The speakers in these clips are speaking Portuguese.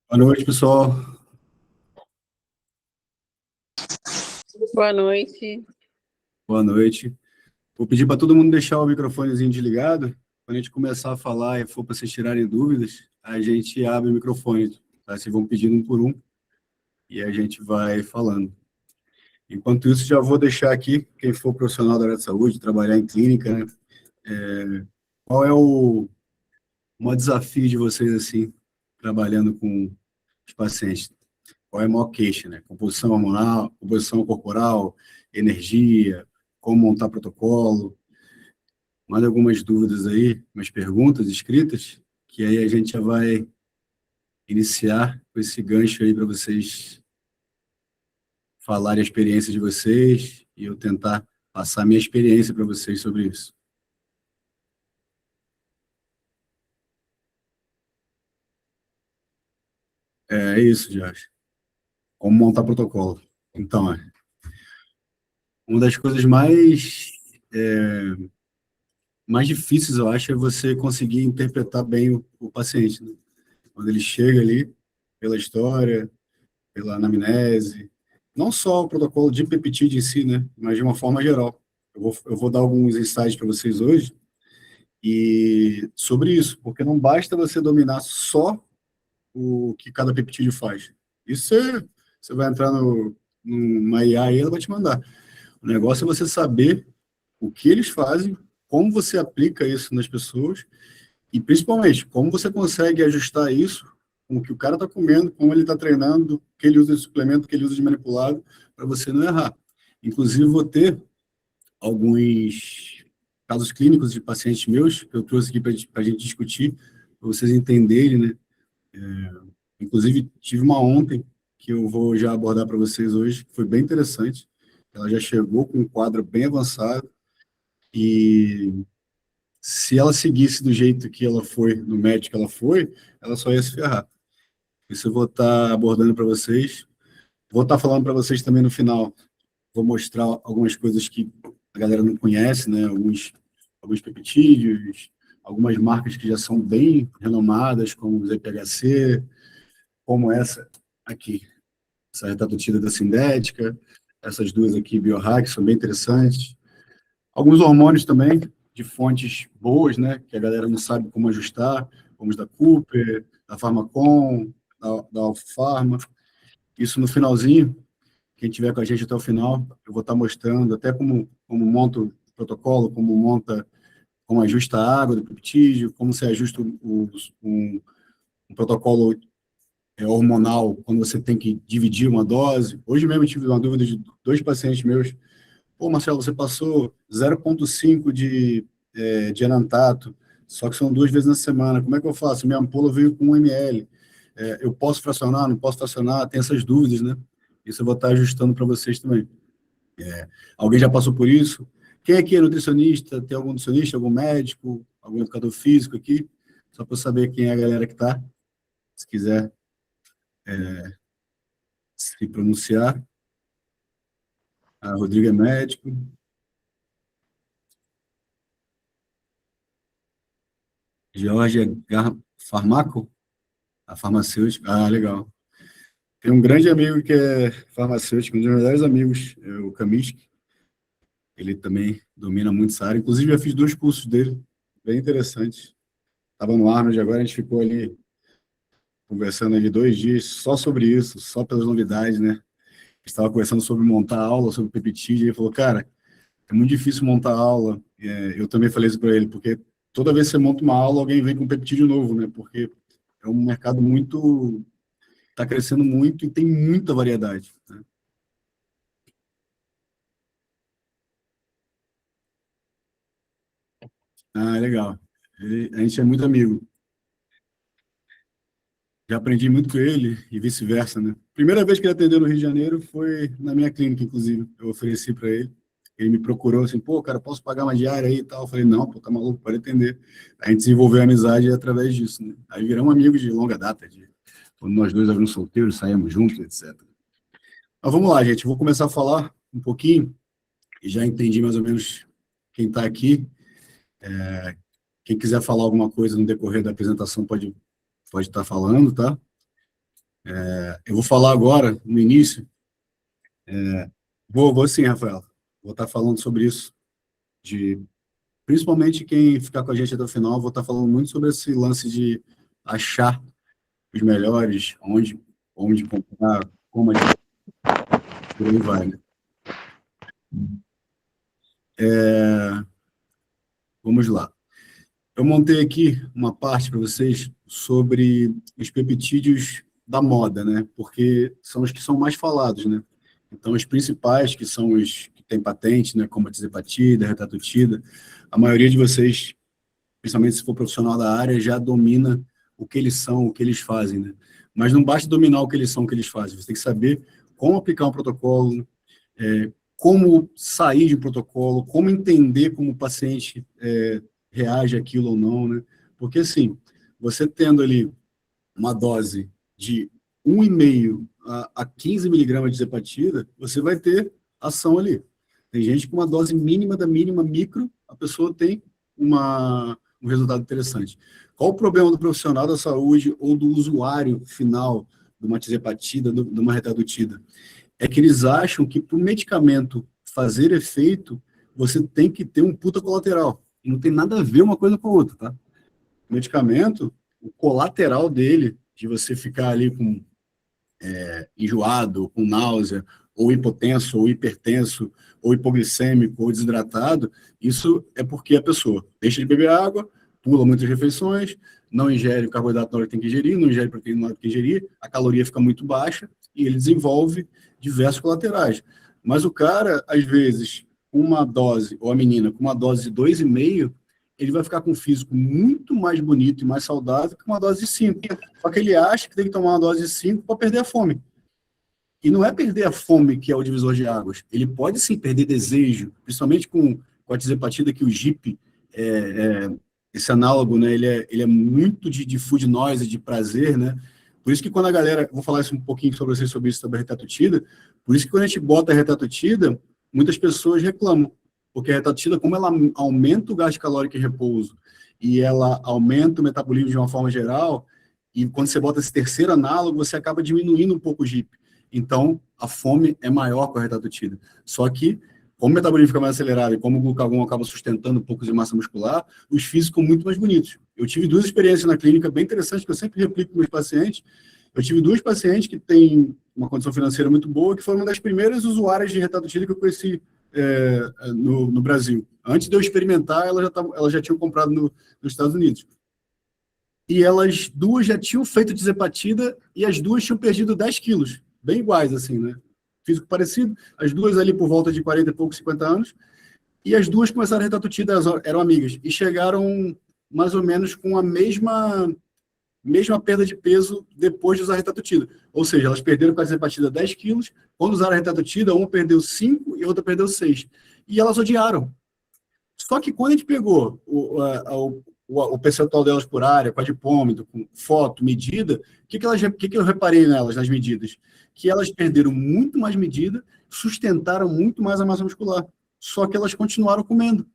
Boa noite, pessoal. Boa noite. Boa noite. Vou pedir para todo mundo deixar o microfonezinho desligado. Quando a gente começar a falar e for para vocês tirarem dúvidas, a gente abre o microfone, tá? Vocês vão pedindo um por um e a gente vai falando. Enquanto isso, já vou deixar aqui, quem for profissional da área de saúde, trabalhar em clínica, né? Qual é o maior desafio de vocês, assim, trabalhando com os pacientes? Qual é a maior queixa, né? Composição hormonal, composição corporal, energia, como montar protocolo. Manda algumas dúvidas aí, umas perguntas escritas, que aí a gente já vai iniciar com esse gancho aí para vocês falarem a experiência de vocês e eu tentar passar a minha experiência para vocês sobre isso. É isso, Josh. Como montar protocolo. Então, uma das coisas mais difíceis, eu acho, é você conseguir interpretar bem o paciente, né? Quando ele chega ali, pela história, pela anamnese, não só o protocolo de peptídeo em si, né, mas de uma forma geral. Eu vou dar alguns insights para vocês hoje e sobre isso, porque não basta você dominar só o que cada peptídeo faz. Isso você vai entrar numa IA e ela vai te mandar. O negócio é você saber o que eles fazem, como você aplica isso nas pessoas e, principalmente, como você consegue ajustar isso com o que o cara está comendo, como ele está treinando, o que ele usa de suplemento, o que ele usa de manipulado, para você não errar. Inclusive, vou ter alguns casos clínicos de pacientes meus que eu trouxe aqui para a gente discutir, para vocês entenderem, né? Inclusive, tive uma ontem que eu vou já abordar para vocês hoje, que foi bem interessante. Ela já chegou com um quadro bem avançado e se ela seguisse do jeito que ela foi, no médico que ela só ia se ferrar. Isso eu vou estar abordando para vocês. Vou estar falando para vocês também no final. Vou mostrar algumas coisas que a galera não conhece, né? Alguns peptídeos, algumas marcas que já são bem renomadas, como o ZPHC, como essa aqui, essa retatotida da Sindética, essas duas aqui, Biohack, são bem interessantes. Alguns hormônios também, de fontes boas, né? Que a galera não sabe como ajustar, como os da Cooper, da Pharmacon, da Alpharma. Isso no finalzinho, quem tiver com a gente até o final, eu vou estar mostrando até como monta o protocolo, como ajusta a água do peptídeo, como se ajusta um protocolo hormonal quando você tem que dividir uma dose. Hoje mesmo eu tive uma dúvida de dois pacientes meus. Pô, Marcelo, você passou 0,5 de enantato, só que são 2 vezes na semana. Como é que eu faço? Minha ampola veio com 1 ml. Eu posso fracionar? Não posso fracionar? Tem essas dúvidas, né? Isso eu vou estar ajustando para vocês também. Alguém já passou por isso? Quem aqui é nutricionista? Tem algum nutricionista, algum médico, algum educador físico aqui? Só para eu saber quem é a galera que está. Se quiser se pronunciar. A Rodrigo é médico. Georgia Farmaco, a farmacêutica. Ah, legal. Tem um grande amigo que é farmacêutico, um dos meus melhores amigos, é o Kaminsky. Ele também domina muito essa área. Inclusive, já fiz 2 cursos dele, bem interessantes. Estava no Arnold, agora a gente ficou ali conversando ali 2 dias só sobre isso, só pelas novidades, né? Estava conversando sobre montar aula, sobre peptídeo, e ele falou, cara, é muito difícil montar aula. Eu também falei isso para ele, porque toda vez que você monta uma aula, alguém vem com peptídeo novo, né? Porque é um mercado muito, está crescendo muito e tem muita variedade, né? Ah, legal. A gente é muito amigo. Já aprendi muito com ele e vice-versa, né? Primeira vez que ele atendeu no Rio de Janeiro foi na minha clínica, inclusive. Eu ofereci para ele. Ele me procurou assim, pô, cara, posso pagar uma diária aí e tal? Eu falei, não, pô, tá maluco, pode atender. A gente desenvolveu a amizade através disso, né? Aí viramos amigos de longa data, quando nós dois éramos solteiros, saímos juntos, etc. Mas vamos lá, gente. Vou começar a falar um pouquinho e já entendi mais ou menos quem está aqui. Quem quiser falar alguma coisa no decorrer da apresentação pode estar falando, tá? Eu vou falar agora, no início, vou sim, Rafael, vou estar falando sobre isso, principalmente quem ficar com a gente até o final, vou estar falando muito sobre esse lance de achar os melhores, onde comprar, como adquirir, por aí vai, né? Vamos lá. Eu montei aqui uma parte para vocês sobre os peptídeos da moda, né? Porque são os que são mais falados, né? Então, os principais, que são os que têm patente, né? Como a tizepatida, a retatutida, a maioria de vocês, principalmente se for profissional da área, já domina o que eles são, o que eles fazem, né? Mas não basta dominar o que eles são, o que eles fazem. Você tem que saber como aplicar um protocolo, como sair de um protocolo, como entender como o paciente reage àquilo ou não, né? Porque, assim, você tendo ali uma dose de 1,5 a 15 miligramas de zepatida, você vai ter ação ali. Tem gente com uma dose mínima da mínima micro, a pessoa tem um resultado interessante. Qual o problema do profissional da saúde ou do usuário final de uma tizepatida, de uma retatutida? É que eles acham que para o medicamento fazer efeito, você tem que ter um puta colateral. E não tem nada a ver uma coisa com a outra, tá? O medicamento, o colateral dele, de você ficar ali com enjoado, com náusea, ou hipotenso, ou hipertenso, ou hipoglicêmico, ou desidratado, isso é porque a pessoa deixa de beber água, pula muitas refeições, não ingere o carboidrato na hora que tem que ingerir, não ingere proteína na hora que tem que ingerir, a caloria fica muito baixa e ele desenvolve diversos colaterais. Mas o cara, às vezes, com uma dose, ou a menina, com uma dose de 2,5, ele vai ficar com um físico muito mais bonito e mais saudável que uma dose de 5. Só que ele acha que tem que tomar uma dose de 5 para perder a fome. E não é perder a fome que é o divisor de águas. Ele pode sim perder desejo, principalmente com a tizepatida, que o GIP, esse análogo, né, ele é muito de food noise, de prazer, né? Por isso que quando a galera, vou falar isso um pouquinho sobre vocês sobre isso, sobre a retatutida, por isso que quando a gente bota a retatutida, muitas pessoas reclamam, porque a retatutida, como ela aumenta o gasto calórico em repouso e ela aumenta o metabolismo de uma forma geral, e quando você bota esse terceiro análogo, você acaba diminuindo um pouco o GIP. Então, a fome é maior com a retatutida. Só que, como o metabolismo fica mais acelerado e como o glucagon acaba sustentando um pouco de massa muscular, os físicos ficam muito mais bonitos. Eu tive 2 experiências na clínica bem interessantes, que eu sempre replico com meus pacientes. Eu tive 2 pacientes que têm uma condição financeira muito boa, que foram uma das primeiras usuárias de retatutida que eu conheci no Brasil. Antes de eu experimentar, elas já tinham comprado nos Estados Unidos. E elas 2 já tinham feito tizepatida e as 2 tinham perdido 10 quilos. Bem iguais, assim, né? Físico parecido, as 2 ali por volta de 40 e poucos, 50 anos, e as 2 começaram a retatutida, elas eram amigas, e chegaram mais ou menos com a mesma perda de peso depois de usar a retatutida. Ou seja, elas perderam com a tizepatida 10 quilos, quando usaram a retatutida, uma perdeu 5 e a outra perdeu 6. E elas odiaram. Só que quando a gente pegou o percentual delas por área, com adipômetro, com foto, medida, o que eu reparei nelas, nas medidas? Que elas perderam muito mais medida, sustentaram muito mais a massa muscular. Só que elas continuaram comendo.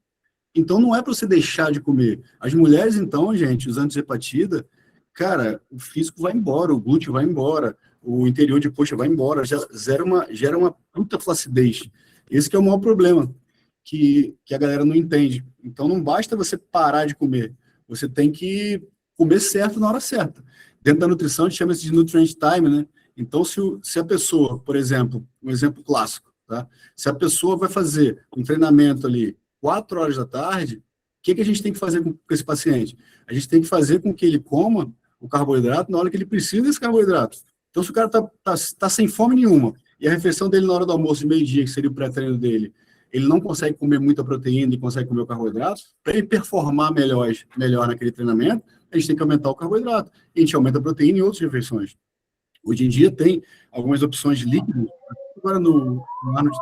Então, não é para você deixar de comer. As mulheres, então, gente, usando tizepatida, cara, o físico vai embora, o glúteo vai embora, o interior de coxa vai embora, gera uma puta flacidez. Esse que é o maior problema, que a galera não entende. Então, não basta você parar de comer, você tem que comer certo na hora certa. Dentro da nutrição, a gente chama isso de nutrient time, né? Então, se a pessoa, por exemplo, um exemplo clássico, tá? Se a pessoa vai fazer um treinamento ali 4 horas da tarde, o que a gente tem que fazer com esse paciente? A gente tem que fazer com que ele coma o carboidrato na hora que ele precisa desse carboidrato. Então, se o cara tá sem fome nenhuma, e a refeição dele na hora do almoço de meio-dia, que seria o pré-treino dele, ele não consegue comer muita proteína e consegue comer o carboidrato, para ele performar melhor naquele treinamento, a gente tem que aumentar o carboidrato. E a gente aumenta a proteína em outras refeições. Hoje em dia tem algumas opções de líquidos. Agora no Arnold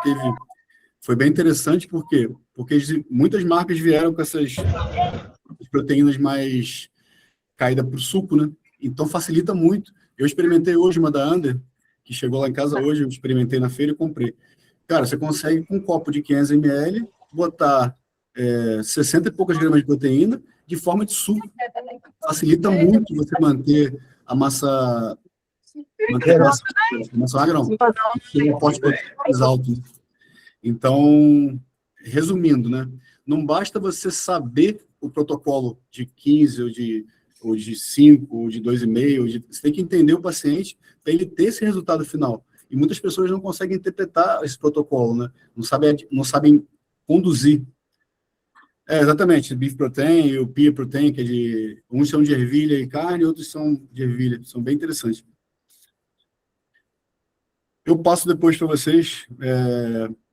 foi bem interessante, por quê? Porque muitas marcas vieram com essas proteínas mais caídas para o suco, né? Então facilita muito. Eu experimentei hoje uma da Under, que chegou lá em casa hoje, eu experimentei na feira e comprei. Cara, você consegue com um copo de 500 ml botar 60 e poucas gramas de proteína de forma de suco. Facilita muito você manter a massa Manter massa magra não. Tem um aporte mais alto. Então, resumindo, né? Não basta você saber o protocolo de 15 ou de 5, ou de 2,5, você tem que entender o paciente para ele ter esse resultado final. E muitas pessoas não conseguem interpretar esse protocolo, né? Não sabem conduzir. Exatamente, beef protein e o pea protein, que é uns são de ervilha e carne, outros são de ervilha, são bem interessantes. Eu passo depois para vocês,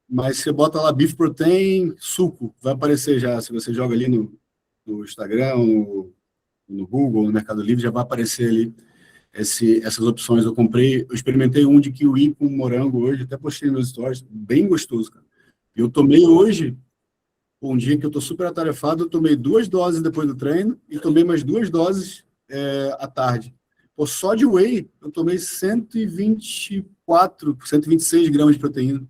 mas você bota lá beef protein, suco, vai aparecer já, se você joga ali no Instagram, no Google, no Mercado Livre, já vai aparecer ali essas opções. Eu experimentei um de kiwi com morango hoje, até postei nos stories, bem gostoso, cara. Eu tomei hoje, um dia que eu estou super atarefado, eu tomei 2 doses depois do treino e tomei mais 2 doses à tarde. Pô, só de whey, eu tomei 124, 126 gramas de proteína.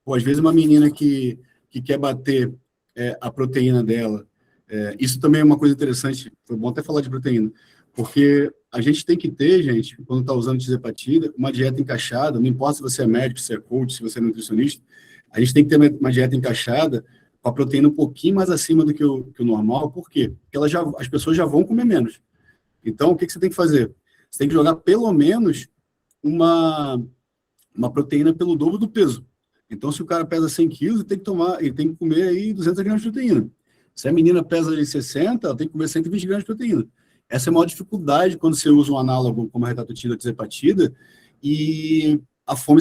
Pô, às vezes uma menina que quer bater a proteína dela, isso também é uma coisa interessante, foi bom até falar de proteína, porque a gente tem que ter, gente, quando está usando tisepatida, uma dieta encaixada, não importa se você é médico, se é coach, se você é nutricionista, a gente tem que ter uma dieta encaixada com a proteína um pouquinho mais acima do que o normal. Por quê? Porque as pessoas já vão comer menos. Então, o que você tem que fazer? Você tem que jogar pelo menos uma proteína pelo dobro do peso. Então, se o cara pesa 100 quilos, ele tem que comer aí 200 gramas de proteína. Se a menina pesa ali 60, ela tem que comer 120 gramas de proteína. Essa é a maior dificuldade quando você usa um análogo como a retatotida ou tisepatida e a fome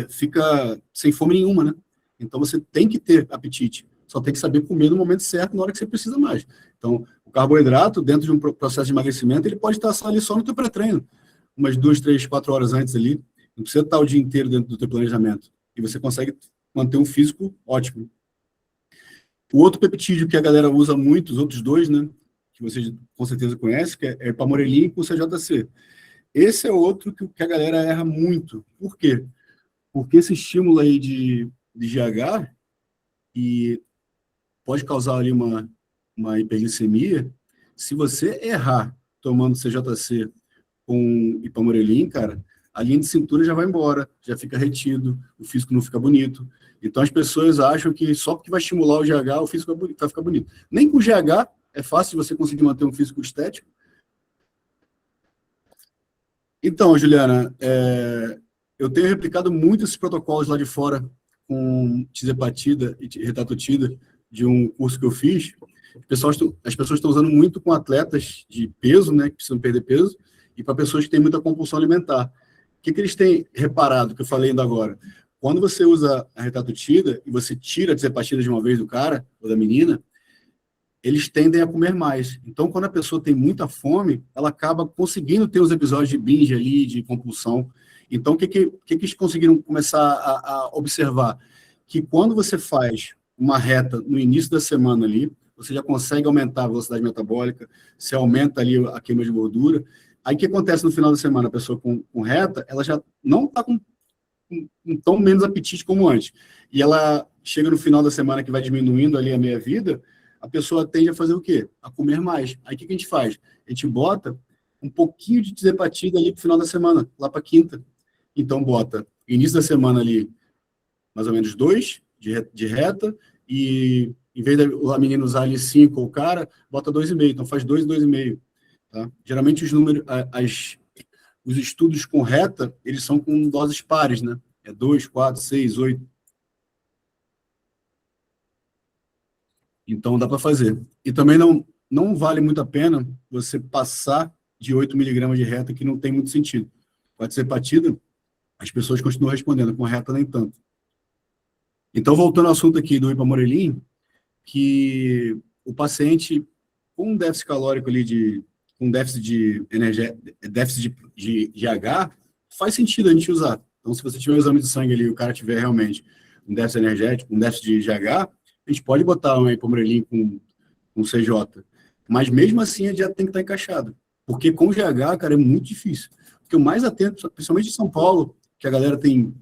fica sem fome nenhuma, né? Então, você tem que ter apetite. Só tem que saber comer no momento certo, na hora que você precisa mais. Então, o carboidrato, dentro de um processo de emagrecimento, ele pode estar ali só no teu pré-treino, umas 2, 3, 4 horas antes ali. Não precisa estar o dia inteiro dentro do teu planejamento. E você consegue manter um físico ótimo. O outro peptídeo que a galera usa muito, os outros dois, né, que vocês com certeza conhecem, que é Ipamorelin com CJC. Esse é outro que a galera erra muito. Por quê? Porque esse estímulo aí de GH e pode causar ali uma hiperglicemia. Se você errar tomando CJC com Ipamorelin, cara, a linha de cintura já vai embora, já fica retido, o físico não fica bonito. Então as pessoas acham que só porque vai estimular o GH, o físico vai ficar bonito. Nem com o GH é fácil você conseguir manter um físico estético. Então, Juliana, eu tenho replicado muito esses protocolos lá de fora com tisepatida e retatotida de um curso que eu fiz. As pessoas estão usando muito com atletas de peso, né, que precisam perder peso, e para pessoas que têm muita compulsão alimentar. O que eles têm reparado, que eu falei ainda agora? Quando você usa a retatotida e você tira a tisepatida de uma vez do cara ou da menina, eles tendem a comer mais. Então, quando a pessoa tem muita fome, ela acaba conseguindo ter os episódios de binge ali, de compulsão. Então, o que eles conseguiram começar a observar? Que quando você faz uma reta no início da semana ali, você já consegue aumentar a velocidade metabólica, você aumenta ali a queima de gordura. Aí, o que acontece no final da semana? A pessoa com reta, ela já não está com tão menos apetite como antes. E ela chega no final da semana que vai diminuindo ali a meia-vida, a pessoa tende a fazer o quê? A comer mais. Aí o que a gente faz? A gente bota um pouquinho de tisepatida ali pro final da semana, lá para quinta. Então bota início da semana ali, mais ou menos 2 de reta, e em vez da menina usar ali 5 ou o cara, bota 2,5. Então faz 2 e 2,5. Tá? Geralmente os números, os estudos com reta, eles são com doses pares, né? É 2, 4, 6, 8. Então, dá para fazer. E também não vale muito a pena você passar de 8 miligramas de reta, que não tem muito sentido. Pode ser batida, as pessoas continuam respondendo, com a reta nem tanto. Então, voltando ao assunto aqui do Ipamorelin, que o paciente com déficit calórico ali, com déficit de H, faz sentido a gente usar. Então, se você tiver um exame de sangue ali e o cara tiver realmente um déficit energético, um déficit de GH, a gente pode botar um Ipamorelin com CJ. Mas mesmo assim a dieta tem que estar encaixada. Porque com GH, cara, é muito difícil. Porque o mais atento, principalmente em São Paulo, que a galera tem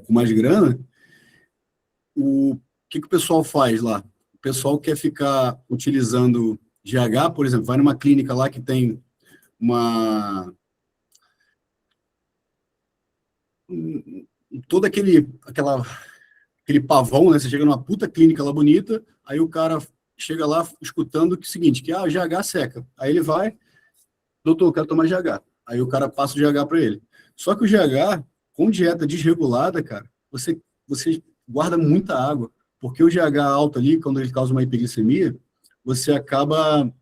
com mais grana, o que o pessoal faz lá? O pessoal quer ficar utilizando GH, por exemplo, vai numa clínica lá que tem todo aquele pavão, né? Você chega numa puta clínica lá bonita, aí o cara chega lá escutando que é o seguinte, que o GH seca. Aí ele vai, doutor, eu quero tomar GH. Aí o cara passa o GH para ele. Só que o GH, com dieta desregulada, cara, você guarda muita água, porque o GH alto ali, quando ele causa uma hiperglicemia, você acaba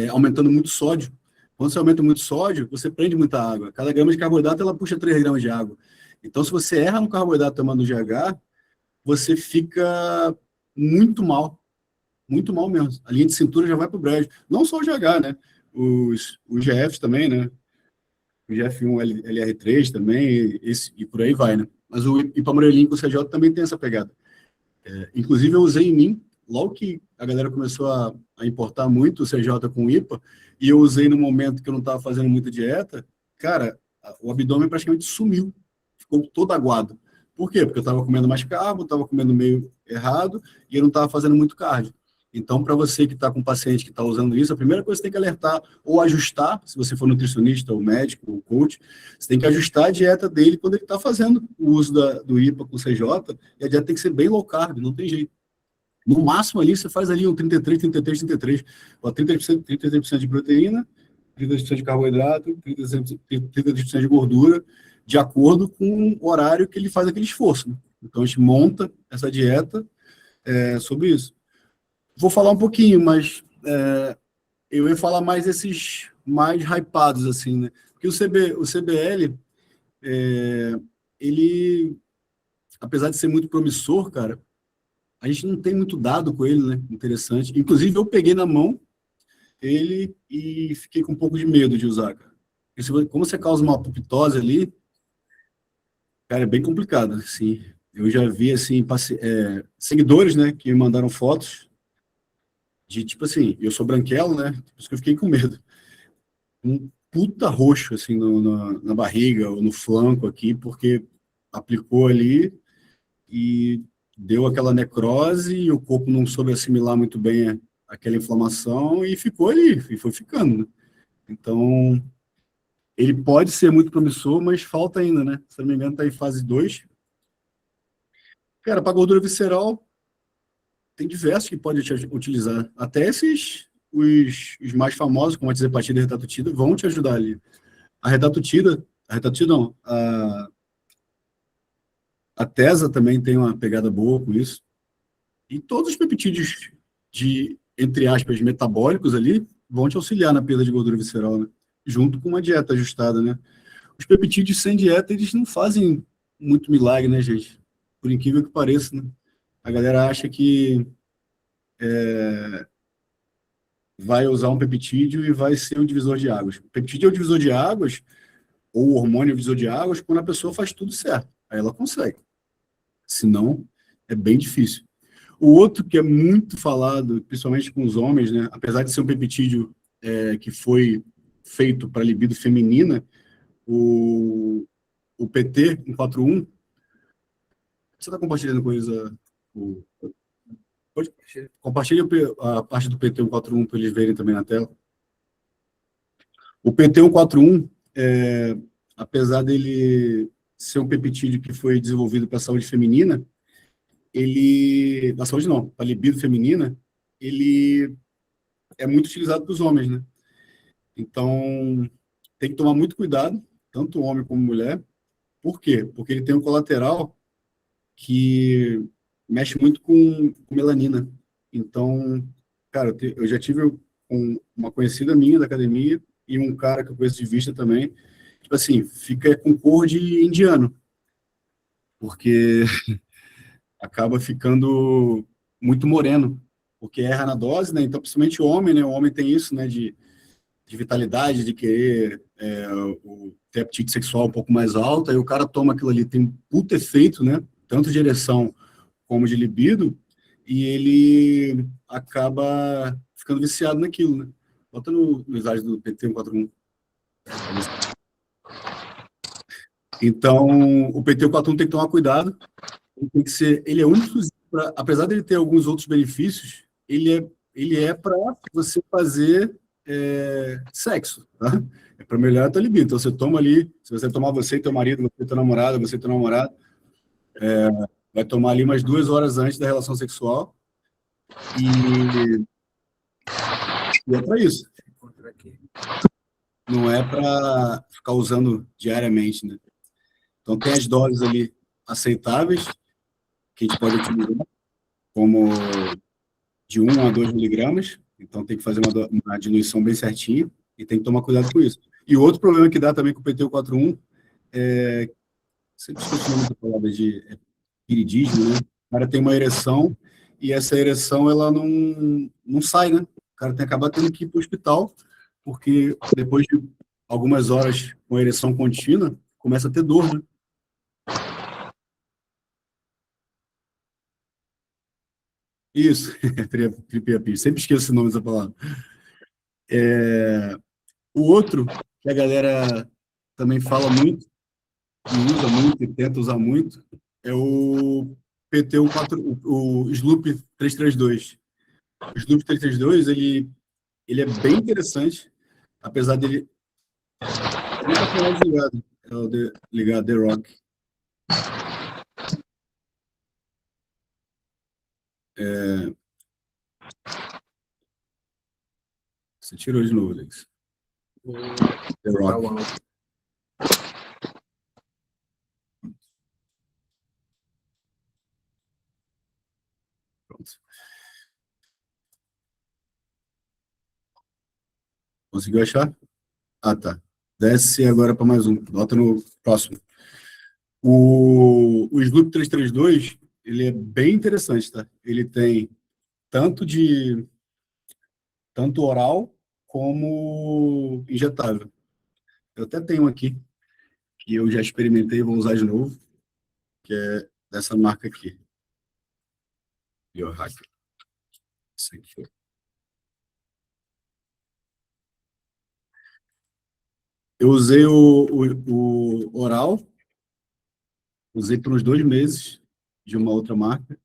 aumentando muito sódio. Quando você aumenta muito sódio, você prende muita água. Cada grama de carboidrato, ela puxa 3 gramas de água. Então, se você erra no carboidrato tomando GH, você fica muito mal mesmo. A linha de cintura já vai para o brejo. Não só o GH, né? Os GFs também, né? O GF1, LR3 também, e por aí vai, né? Mas o Ipamorelin com o CJ também tem essa pegada. Inclusive, eu usei em mim, logo que a galera começou a importar muito o CJ com o IPA, e eu usei no momento que eu não estava fazendo muita dieta, cara, o abdômen praticamente sumiu, ficou todo aguado. Por quê? Porque eu estava comendo mais carbo, estava comendo meio errado, e eu não estava fazendo muito cardio. Então, para você que está com um paciente que está usando isso, a primeira coisa que você tem que alertar ou ajustar, se você for nutricionista, ou médico, ou coach, você tem que ajustar a dieta dele quando ele está fazendo o uso do IPA com CJ, e a dieta tem que ser bem low carb, não tem jeito. No máximo ali, você faz ali um 33, 33, 33, 33% de proteína, 30% de carboidrato, 30% de gordura, de acordo com o horário que ele faz aquele esforço, né? Então, a gente monta essa dieta sobre isso. Vou falar um pouquinho, mas eu ia falar mais esses mais hypados, assim, né? Porque o CBL, ele, apesar de ser muito promissor, cara, a gente não tem muito dado com ele, né? Interessante. Inclusive, eu peguei na mão ele e fiquei com um pouco de medo de usar, cara. Como você causa uma apoptose ali, cara, é bem complicado, assim. Eu já vi, assim, seguidores, né, que me mandaram fotos de, tipo assim, eu sou branquelo, né? Por isso que eu fiquei com medo. Um puta roxo, assim, na barriga ou no flanco aqui, porque aplicou ali e deu aquela necrose e o corpo não soube assimilar muito bem aquela inflamação e ficou ali, e foi ficando, né? Então, ele pode ser muito promissor, mas falta ainda, né? Se não me engano, está em fase 2. Cara, para gordura visceral, tem diversos que pode te utilizar. Até os mais famosos, como a tizepatida e a retatutida, vão te ajudar ali. A retatutida não, a tesa também tem uma pegada boa com isso. E todos os peptídeos entre aspas, metabólicos ali, vão te auxiliar na perda de gordura visceral, né? Junto com uma dieta ajustada, né? Os peptídeos sem dieta, eles não fazem muito milagre, né, gente? Por incrível que pareça, né? A galera acha que vai usar um peptídeo e vai ser o divisor de águas. O peptídeo é o divisor de águas, ou o hormônio é o divisor de águas, quando a pessoa faz tudo certo. Aí ela consegue. Senão, é bem difícil. O outro que é muito falado, principalmente com os homens, né? Apesar de ser um peptídeo que foi feito para libido feminina, o PT 141. Você está compartilhando coisa? Compartilha a parte do PT 141 para eles verem também na tela. O PT 141, apesar dele ser um peptídeo que foi desenvolvido para a saúde feminina, na saúde não, para a libido feminina, ele é muito utilizado para os homens, né? Então, tem que tomar muito cuidado, tanto homem como mulher. Por quê? Porque ele tem um colateral que mexe muito com melanina. Então, cara, eu já tive uma conhecida minha da academia e um cara que eu conheço de vista também, tipo assim, fica com cor de indiano, porque acaba ficando muito moreno, porque erra na dose, né? Então, principalmente o homem, né? O homem tem isso, né? De vitalidade, de querer ter apetite sexual um pouco mais alto, aí o cara toma aquilo ali, tem um puto efeito, né? Tanto de ereção como de libido, e ele acaba ficando viciado naquilo, né? Bota no slide do PT 141. Então, o PT 141 tem que tomar cuidado, ele é único, apesar de ele ter alguns outros benefícios, ele é para você fazer sexo, tá? É para melhorar a tua libido. Então, você toma ali, se você tomar você e teu marido, você e teu namorado, você e teu namorado, vai tomar ali umas 2 horas antes da relação sexual e é para isso. Não é para ficar usando diariamente, né? Então, tem as doses ali aceitáveis que a gente pode utilizar, como de 1 a 2 miligramas. Então, tem que fazer uma diluição bem certinha e tem que tomar cuidado com isso. E o outro problema que dá também com o PT-141 é, sempre esqueço o nome da palavra, piridismo, né? O cara tem uma ereção e essa ereção, ela não sai, né? O cara tem que acabar tendo que ir para o hospital, porque depois de algumas horas com ereção contínua, começa a ter dor, né? Isso, tripiapis. Sempre esqueço o nome dessa palavra. O outro, que a galera também fala muito, e usa muito, e tenta usar muito, é o PT-14, o Sloop 332. O Sloop 332, ele é bem interessante, apesar dele... Ele está com o áudio ligado, é o ligado, The Rock. Você tirou de novo, Alex. The Rock. Pronto. Conseguiu achar? Ah, tá. Desce agora para mais um. Bota no próximo. O Sloop 332, ele é bem interessante, tá? Ele tem tanto tanto oral como injetável. Eu até tenho um aqui, que eu já experimentei e vou usar de novo, que é dessa marca aqui. Biohack. Isso aqui. Eu usei o oral, usei por uns 2 meses de uma outra marca.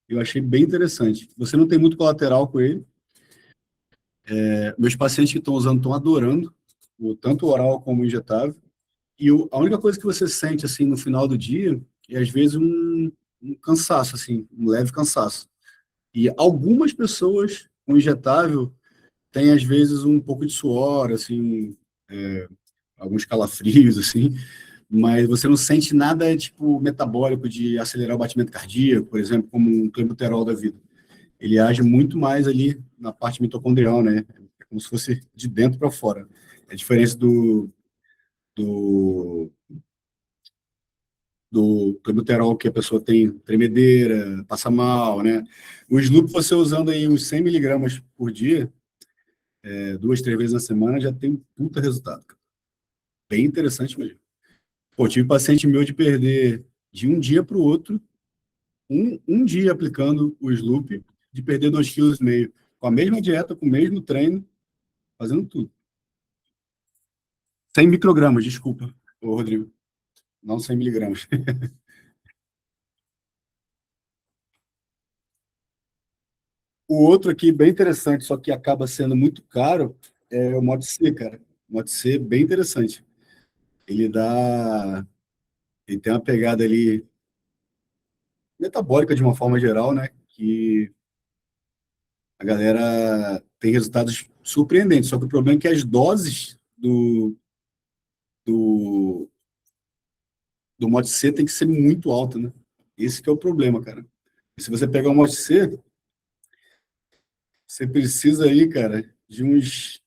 Eu achei bem interessante. Você não tem muito colateral com ele. Meus pacientes que estão usando estão adorando, tanto o oral como o injetável. E a única coisa que você sente assim no final do dia é às vezes um cansaço, assim, um leve cansaço. E algumas pessoas com injetável têm às vezes um pouco de suor, assim, alguns calafrios, assim, mas você não sente nada tipo metabólico de acelerar o batimento cardíaco, por exemplo, como um clenbuterol da vida. Ele age muito mais ali na parte mitocondrial, né? É como se fosse de dentro para fora. É a diferença do, do clenbuterol, que a pessoa tem tremedeira, passa mal, né? O Sloop, você usando aí uns 100 miligramas por dia, 2, 3 vezes na semana, já tem um puta resultado. Bem interessante mesmo. Pô, tive paciente meu de perder de um dia para o outro, um dia aplicando o Sloop, de perder 2,5 kg, com a mesma dieta, com o mesmo treino, fazendo tudo. 100 microgramas, desculpa, ô Rodrigo. Não 100 miligramas. O outro aqui, bem interessante, só que acaba sendo muito caro, é o Moto C, cara. O Moto C, bem interessante. Ele dá... Ele tem uma pegada ali metabólica de uma forma geral, né? Que a galera tem resultados surpreendentes. Só que o problema é que as doses do, do Moto C tem que ser muito alta, né? Esse que é o problema, cara. E se você pegar o Moto C, você precisa aí, cara, de uns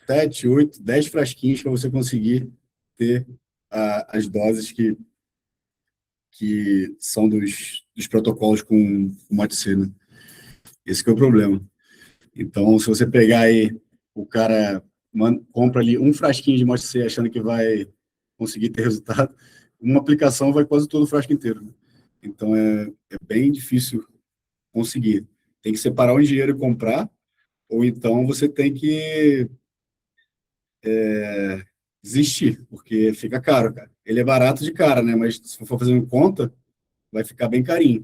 7, 8, 10 frasquinhos para você conseguir ter as doses que são dos protocolos com o Moto C, né? Esse que é o problema. Então, se você pegar aí, o cara compra ali um frasquinho de Moto C achando que vai conseguir ter resultado, uma aplicação vai quase todo o frasco inteiro, né? Então, é bem difícil conseguir. Tem que separar o dinheiro e comprar, ou então você tem que desistir, porque fica caro, cara. Ele é barato de cara, né? Mas se for fazendo conta, vai ficar bem carinho.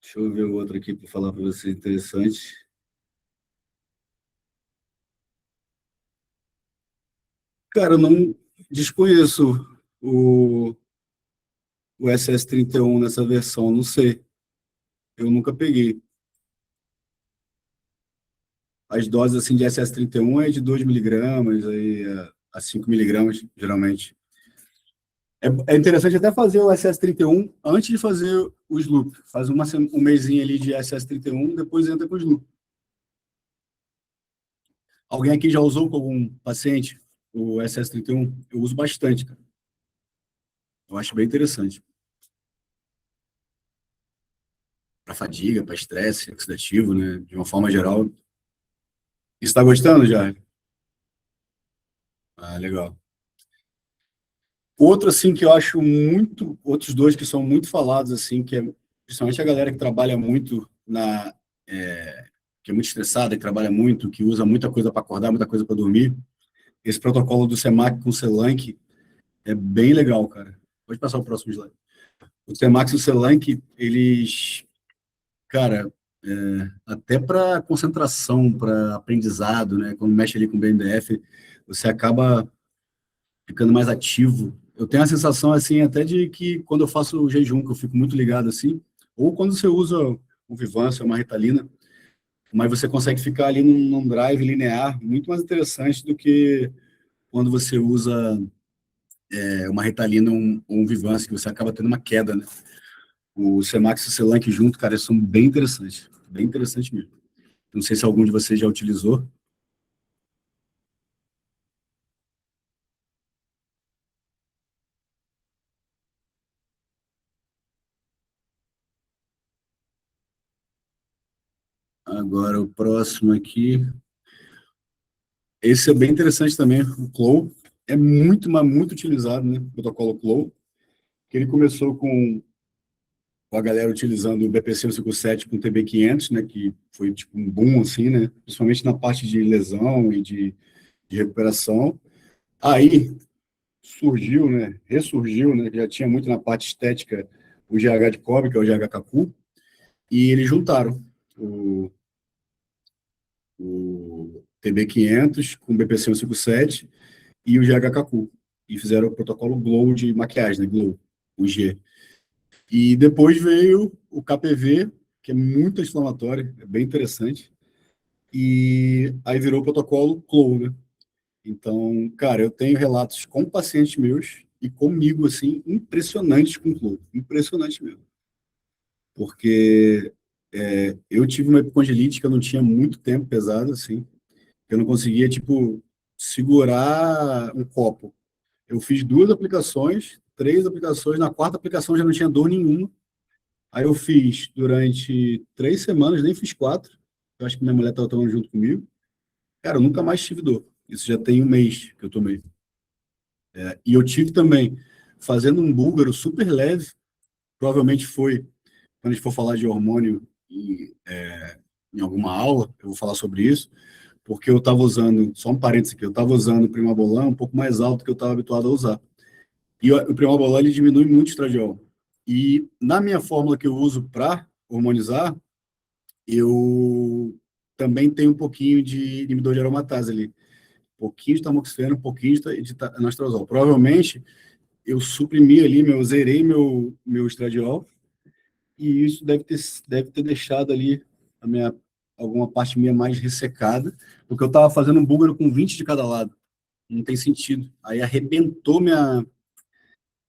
Deixa eu ver o outro aqui para falar para você interessante. Cara, eu não desconheço o, o SS31 nessa versão, não sei. Eu nunca peguei. As doses assim de SS31 é de 2 miligramas, aí, a 5 miligramas, geralmente. É interessante até fazer o SS31 antes de fazer o Sloop. Faz um mesinho ali de SS31, depois entra com o Sloop. Alguém aqui já usou com algum paciente o SS31? Eu uso bastante, cara. Eu acho bem interessante. Para fadiga, para estresse oxidativo, né? De uma forma geral. Está gostando já? Ah, legal. Outro, assim, que eu acho muito... Outros dois que são muito falados, assim, que é principalmente a galera que trabalha muito que é muito estressada, que trabalha muito, que usa muita coisa para acordar, muita coisa para dormir. Esse protocolo do Semax com o Selank é bem legal, cara. Pode passar o próximo slide. O Semax e o Selank, eles, cara, até para concentração, para aprendizado, né? Quando mexe ali com o BNDF, você acaba ficando mais ativo. Eu tenho a sensação, assim, até de que quando eu faço o jejum, que eu fico muito ligado, assim, ou quando você usa um Vivance, uma Ritalina, mas você consegue ficar ali num drive linear muito mais interessante do que quando você usa uma Ritalina ou um Vivance, que você acaba tendo uma queda, né? O Semax e o Selank junto, cara, eles são bem interessante mesmo. Não sei se algum de vocês já utilizou. Agora, o próximo aqui, esse é bem interessante também, o Clow, é muito, mas muito utilizado, né? O protocolo Clow, que ele começou com a galera utilizando o BPC 157 com o TB500, né, que foi tipo um boom, assim, né, principalmente na parte de lesão e de recuperação. Aí surgiu, né, ressurgiu, né, já tinha muito na parte estética o GH de cobre, que é o GH Kaku, e eles juntaram o, o TB500 com o BPC 157 e o GH Kaku, e fizeram o protocolo Glow de maquiagem, né, Glow, o G. E depois veio o KPV, que é muito inflamatório, é bem interessante. E aí virou o protocolo Clow, né? Então, cara, eu tenho relatos com pacientes meus e comigo, assim, impressionantes com Clow. Impressionante mesmo. Porque eu tive uma epicondilite que eu não tinha muito tempo pesado, assim. Eu não conseguia, tipo, segurar um copo. Eu fiz 2 aplicações, 3 aplicações, na quarta aplicação já não tinha dor nenhuma. Aí eu fiz durante 3 semanas, nem fiz 4. Eu acho que minha mulher estava tomando junto comigo. Cara, eu nunca mais tive dor. Isso já tem um mês que eu tomei. E eu tive também, fazendo um búlgaro super leve, provavelmente foi, quando a gente for falar de hormônio em alguma aula, eu vou falar sobre isso, porque eu estava usando, só um parênteses aqui, eu estava usando o Primobolan um pouco mais alto do que eu estava habituado a usar. E o Primobolan, ele diminui muito o estradiol. E na minha fórmula que eu uso para hormonizar, eu também tenho um pouquinho de inibidor de aromatase ali. Um pouquinho de tamoxifeno, um pouquinho de anastrozol. Provavelmente, eu suprimi ali, zerei meu estradiol, e isso deve ter deixado ali alguma parte minha mais ressecada, porque eu estava fazendo um búlgaro com 20 de cada lado. Não tem sentido. Aí arrebentou minha,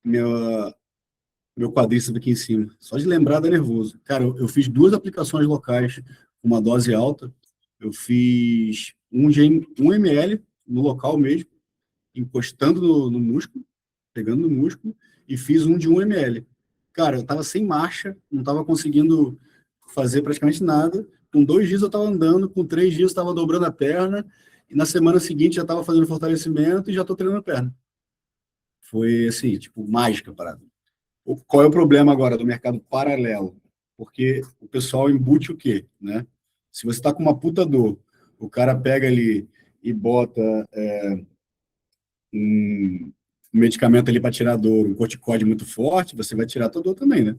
meu quadríceps aqui em cima. Só de lembrar dá nervoso. Cara, eu fiz 2 aplicações locais com uma dose alta. Eu fiz 1 ml no local mesmo, encostando no músculo, pegando no músculo, e fiz um de 1 ml. Cara, eu tava sem marcha, não tava conseguindo fazer praticamente nada. Com 2 dias eu tava andando, com 3 dias eu estava dobrando a perna, e na semana seguinte já estava fazendo fortalecimento e já tô treinando a perna. Foi assim, tipo, mágica a parada. Qual é o problema agora do mercado paralelo? Porque o pessoal embute o quê, né? Se você está com uma puta dor, o cara pega ali e bota um medicamento ali para tirar a dor, um corticóide muito forte, você vai tirar a tua dor também, né?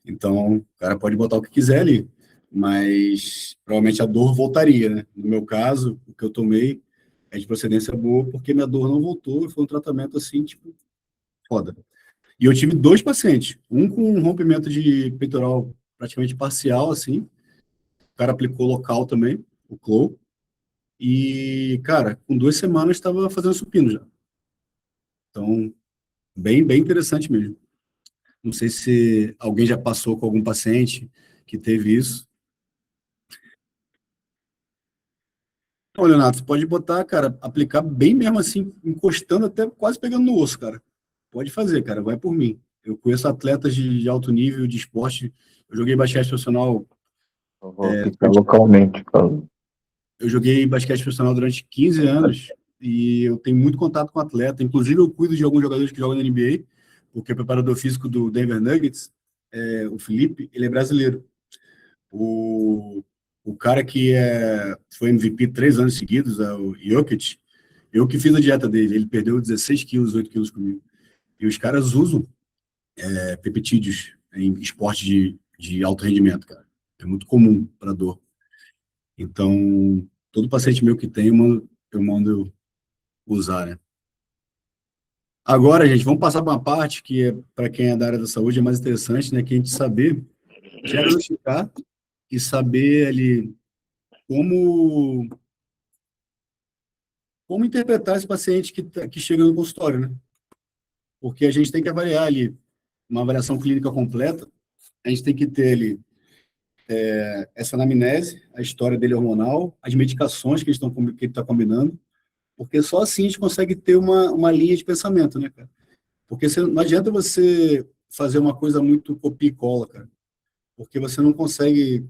Então, o cara pode botar o que quiser ali, mas provavelmente a dor voltaria, né? No meu caso, o que eu tomei é de procedência boa, porque minha dor não voltou e foi um tratamento assim, tipo, foda. E eu tive dois pacientes, um com um rompimento de peitoral praticamente parcial, assim, o cara aplicou local também, o Clow, e, cara, com 2 semanas estava fazendo supino já. Então, bem interessante mesmo. Não sei se alguém já passou com algum paciente que teve isso. Então, Leonardo, você pode botar, cara, aplicar bem mesmo assim, encostando até quase pegando no osso, cara. Pode fazer, cara, vai por mim. Eu conheço atletas de alto nível de esporte. Eu joguei basquete profissional. Eu vou aplicar localmente, cara. Eu joguei basquete profissional durante 15 anos e eu tenho muito contato com atleta. Inclusive, eu cuido de alguns jogadores que jogam na NBA, porque o preparador físico do Denver Nuggets, o Felipe, ele é brasileiro. O, o cara que foi MVP 3 anos seguidos, o Jokic, eu que fiz a dieta dele. Ele perdeu 16 quilos, 8 quilos comigo. E os caras usam peptídeos em esporte de alto rendimento, cara. É muito comum para dor. Então, todo paciente meu que tem, eu mando usar, né? Agora, gente, vamos passar para uma parte que, para quem é da área da saúde, é mais interessante, né? Que a gente saber diagnosticar e saber ali como, como interpretar esse paciente que chega no consultório, né? Porque a gente tem que avaliar ali uma avaliação clínica completa, a gente tem que ter ali essa anamnese, a história dele hormonal, as medicações que ele está combinando, porque só assim a gente consegue ter uma linha de pensamento, né, cara? Porque não adianta você fazer uma coisa muito copia e cola, cara, porque você não consegue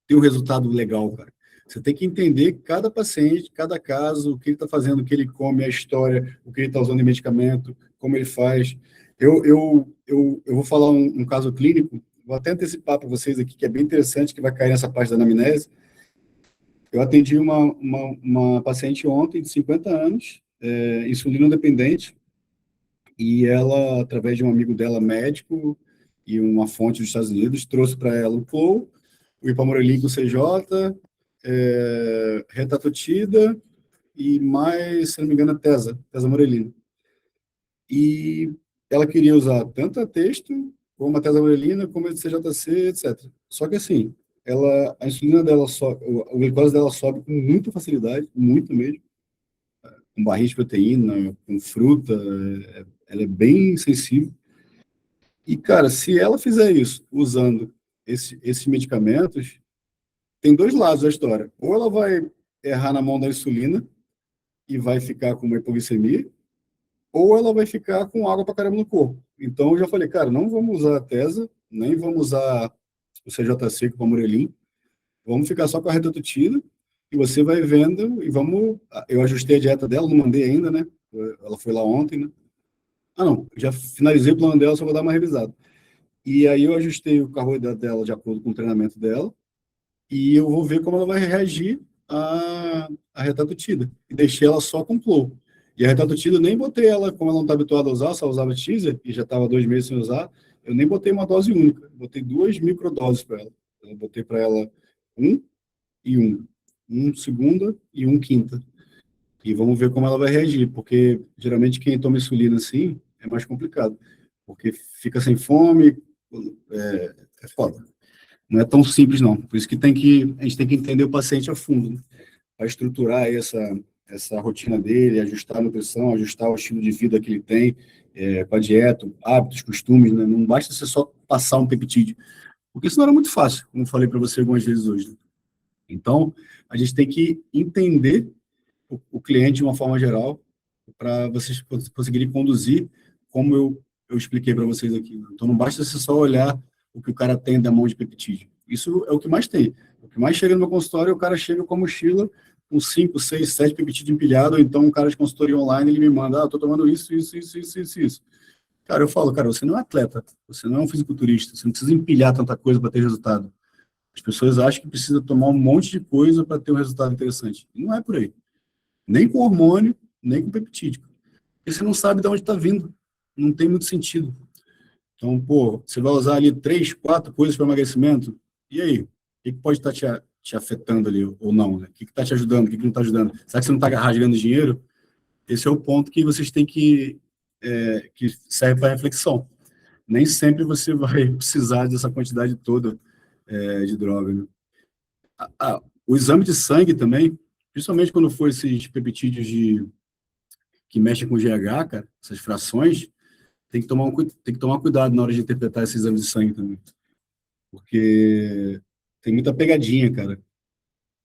ter um resultado legal, cara. Você tem que entender cada paciente, cada caso, o que ele está fazendo, o que ele come, a história, o que ele está usando de medicamento, como ele faz. Eu vou falar um caso clínico, vou até antecipar para vocês aqui, que é bem interessante, que vai cair nessa parte da anamnese. Eu atendi uma paciente ontem, de 50 anos, insulino dependente, e ela, através de um amigo dela, médico, e uma fonte dos Estados Unidos, trouxe para ela o Flow, o Ipamorelin com CJ, Retatotida e mais, se não me engano, a Tesamorelina. E ela queria usar tanto a texto, como a Tesamorelina, como a CJC, etc. Só que assim, a insulina dela sobe, o glicose dela sobe com muita facilidade, muito mesmo, com barrinha de proteína, com fruta, ela é bem sensível. E, cara, se ela fizer isso usando esses medicamentos, tem dois lados da história. Ou ela vai errar na mão da insulina e vai ficar com uma hipoglicemia, ou ela vai ficar com água pra caramba no corpo. Então, eu já falei, cara, não vamos usar a Tesa, nem vamos usar o CJC com o Pamorelin, vamos ficar só com a Retatrutida, e você vai vendo, e vamos... Eu ajustei a dieta dela, não mandei ainda, né? Ela foi lá ontem, né? Ah, não, já finalizei o plano dela, só vou dar uma revisada. E aí eu ajustei o carboidrato dela de acordo com o treinamento dela, e eu vou ver como ela vai reagir à retatutida. E deixei ela só com Flow. E a retatutida eu nem botei ela, como ela não está habituada a usar, só usava teaser, e já estava 2 meses sem usar, eu nem botei uma dose única, botei 2 microdoses para ela. Eu botei para ela 1 e 1. Um segunda e 1 quinta. E vamos ver como ela vai reagir, porque geralmente quem toma insulina assim é mais complicado, porque fica sem fome, é foda. Não é tão simples, não. Por isso que a gente tem que entender o paciente a fundo, né? Para estruturar aí essa rotina dele, ajustar a nutrição, ajustar o estilo de vida que ele tem, com a dieta, hábitos, costumes, né? Não basta você só passar um peptídeo, porque senão era muito fácil, como eu falei para você algumas vezes hoje, né? Então, a gente tem que entender o cliente de uma forma geral, para vocês conseguirem conduzir como eu expliquei para vocês aqui, né? Então, não basta você só olhar o que o cara tem da mão de peptídeo. Isso é o que mais tem. O que mais chega no meu consultório, o cara chega com a mochila, com 5, 6, 7 peptídeos empilhados, ou então um cara de consultoria online, ele me manda, estou tomando isso. Cara, eu falo, cara, você não é atleta, você não é um fisiculturista, você não precisa empilhar tanta coisa para ter resultado. As pessoas acham que precisa tomar um monte de coisa para ter um resultado interessante. E não é por aí. Nem com hormônio, nem com peptídeo. Porque você não sabe de onde está vindo. Não tem muito sentido. Então, pô, você vai usar ali 3, 4 coisas para emagrecimento, e aí? O que pode estar te te afetando ali, ou não, né? O que está te ajudando, o que não está ajudando? Será que você não está rasgando dinheiro? Esse é o ponto que vocês têm que serve para reflexão. Nem sempre você vai precisar dessa quantidade toda de droga, né? O exame de sangue também, principalmente quando for esses peptídeos que mexem com GH, cara, essas frações, tem que tomar cuidado na hora de interpretar esse exame de sangue também. Porque tem muita pegadinha, cara.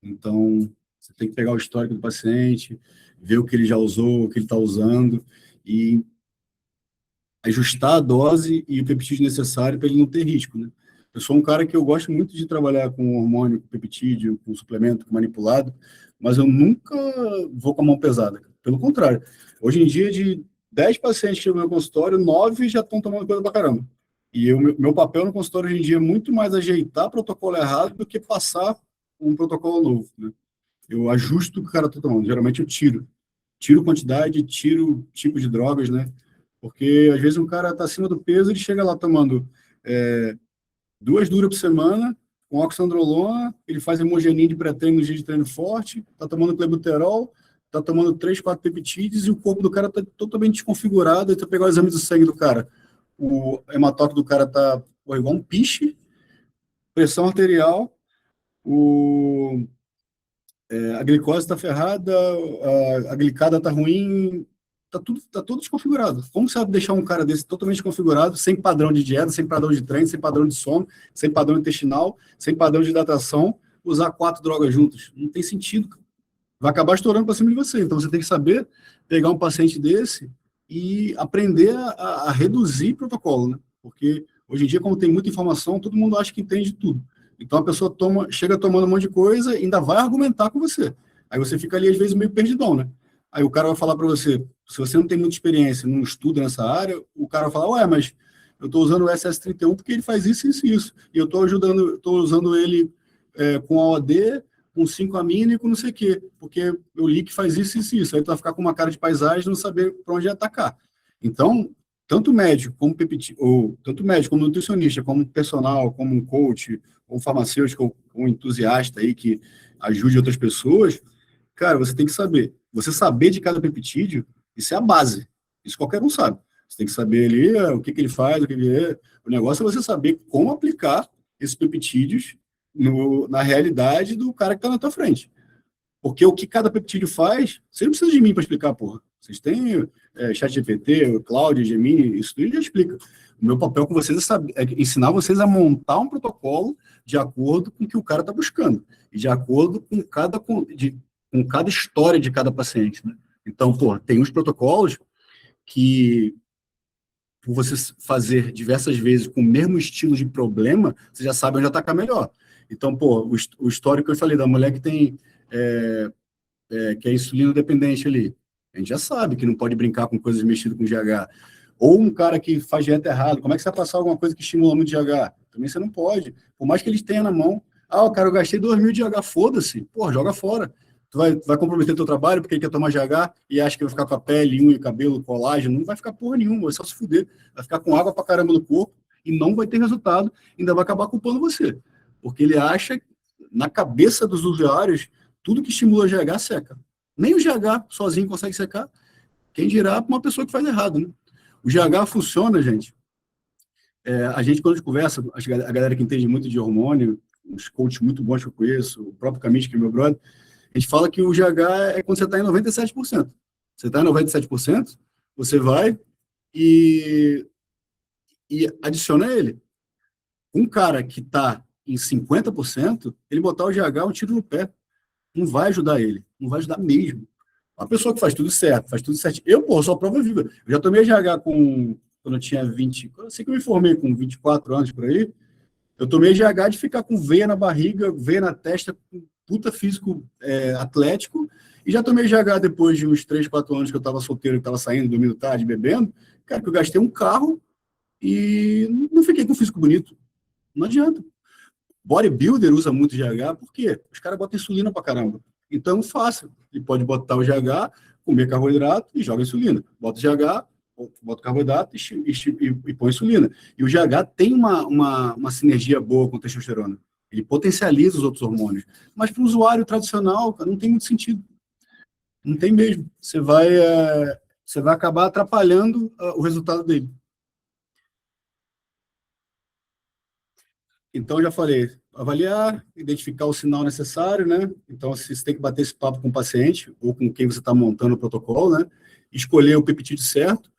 Então, você tem que pegar o histórico do paciente, ver o que ele já usou, o que ele está usando, e ajustar a dose e o peptídeo necessário para ele não ter risco, né? Eu sou um cara que eu gosto muito de trabalhar com hormônio, com peptídeo, com suplemento, com manipulado, mas eu nunca vou com a mão pesada. Pelo contrário, hoje em dia, de 10 pacientes que chegam no meu consultório, 9 já estão tomando coisa pra caramba. E meu papel no consultório hoje em dia é muito mais ajeitar protocolo errado do que passar um protocolo novo, né? Eu ajusto o que o cara está tomando. Geralmente eu tiro quantidade, tiro tipo de drogas, né? Porque às vezes um cara está acima do peso, ele chega lá tomando 2 duras por semana, com oxandrolona, ele faz hemogenin de pré-treino no dia de treino forte, está tomando clenbuterol, está tomando 3, 4 peptídeos, e o corpo do cara está totalmente desconfigurado. Aí tu pegar o exame do sangue do cara, o hematócrito do cara está igual um piche, pressão arterial, a glicose está ferrada, a glicada está ruim, tá tudo desconfigurado. Como você vai deixar um cara desse totalmente desconfigurado, sem padrão de dieta, sem padrão de treino, sem padrão de sono, sem padrão intestinal, sem padrão de hidratação, usar 4 drogas juntas? Não tem sentido. Vai acabar estourando para cima de você. Então, você tem que saber pegar um paciente desse e aprender a reduzir protocolo, né? Porque hoje em dia, como tem muita informação, todo mundo acha que entende tudo. Então, a pessoa chega tomando um monte de coisa e ainda vai argumentar com você. Aí você fica ali, às vezes, meio perdidão, né? Aí o cara vai falar para você, se você não tem muita experiência, não estuda nessa área, o cara vai falar, ué, mas eu estou usando o SS31 porque ele faz isso, isso e isso. E eu estou usando ele com AOD, com 5-amino e com não sei o quê, porque eu li que faz isso, isso e isso. Aí tu vai ficar com uma cara de paisagem e não saber para onde atacar. Então, tanto médico como nutricionista, como personal, como um coach, ou farmacêutico, ou um entusiasta aí que ajude outras pessoas, cara, você tem que saber. Você saber de cada peptídeo, isso é a base. Isso qualquer um sabe. Você tem que saber ali o que ele faz, o que ele é. O negócio é você saber como aplicar esses peptídeos na realidade do cara que está na tua frente. Porque o que cada peptídeo faz, você não precisa de mim para explicar, porra. Vocês têm ChatGPT, Claude, Gemini, isso tudo já explica. O meu papel com vocês é ensinar vocês a montar um protocolo de acordo com o que o cara está buscando. E de acordo com cada história de cada paciente, né? Então, tem uns protocolos que, por você fazer diversas vezes com o mesmo estilo de problema, você já sabe onde atacar melhor. Então, o histórico que eu falei da mulher que tem que é insulino dependente ali, a gente já sabe que não pode brincar com coisas mexidas com GH. Ou um cara que faz dieta errado, como é que você vai passar alguma coisa que estimula muito GH? Também você não pode. Por mais que eles tenham na mão, cara, eu gastei 2.000 de GH, foda-se, joga fora. Tu vai comprometer teu trabalho porque ele quer tomar GH e acha que vai ficar com a pele, unha, cabelo, colágeno. Não vai ficar porra nenhuma, vai só se fuder. Vai ficar com água pra caramba no corpo e não vai ter resultado, ainda vai acabar culpando você. Porque ele acha, na cabeça dos usuários, tudo que estimula GH seca. Nem o GH sozinho consegue secar. Quem dirá para uma pessoa que faz errado, né? O GH funciona, gente. A gente, quando a gente conversa, a galera que entende muito de hormônio, os coaches muito bons que eu conheço, o próprio Camille, que é meu brother, a gente fala que o GH é quando você está em 97%. Você está em 97%, você vai e adiciona ele. Um cara que está em 50%, ele botar o GH é um tiro no pé. Não vai ajudar ele. Não vai ajudar mesmo. Uma pessoa que faz tudo certo, faz tudo certo. Eu, sou a prova viva. Eu já tomei GH quando eu tinha 20... Assim que eu me formei com 24 anos por aí, eu tomei GH de ficar com veia na barriga, veia na testa, com puta físico atlético, e já tomei GH depois de uns 3, 4 anos que eu estava solteiro, que estava saindo, dormindo tarde, bebendo, cara, que eu gastei um carro e não fiquei com físico bonito. Não adianta. Bodybuilder usa muito GH, por quê? Os caras botam insulina pra caramba. Então, fácil. Ele pode botar o GH, comer carboidrato e joga insulina. Bota o GH, bota o carboidrato e põe insulina. E o GH tem uma sinergia boa com a testosterona. Ele potencializa os outros hormônios. Mas para o usuário tradicional, cara, não tem muito sentido. Não tem mesmo. Você vai acabar atrapalhando o resultado dele. Então, eu já falei, avaliar, identificar o sinal necessário, né? Então, você tem que bater esse papo com o paciente ou com quem você está montando o protocolo, né? Escolher o peptídeo certo,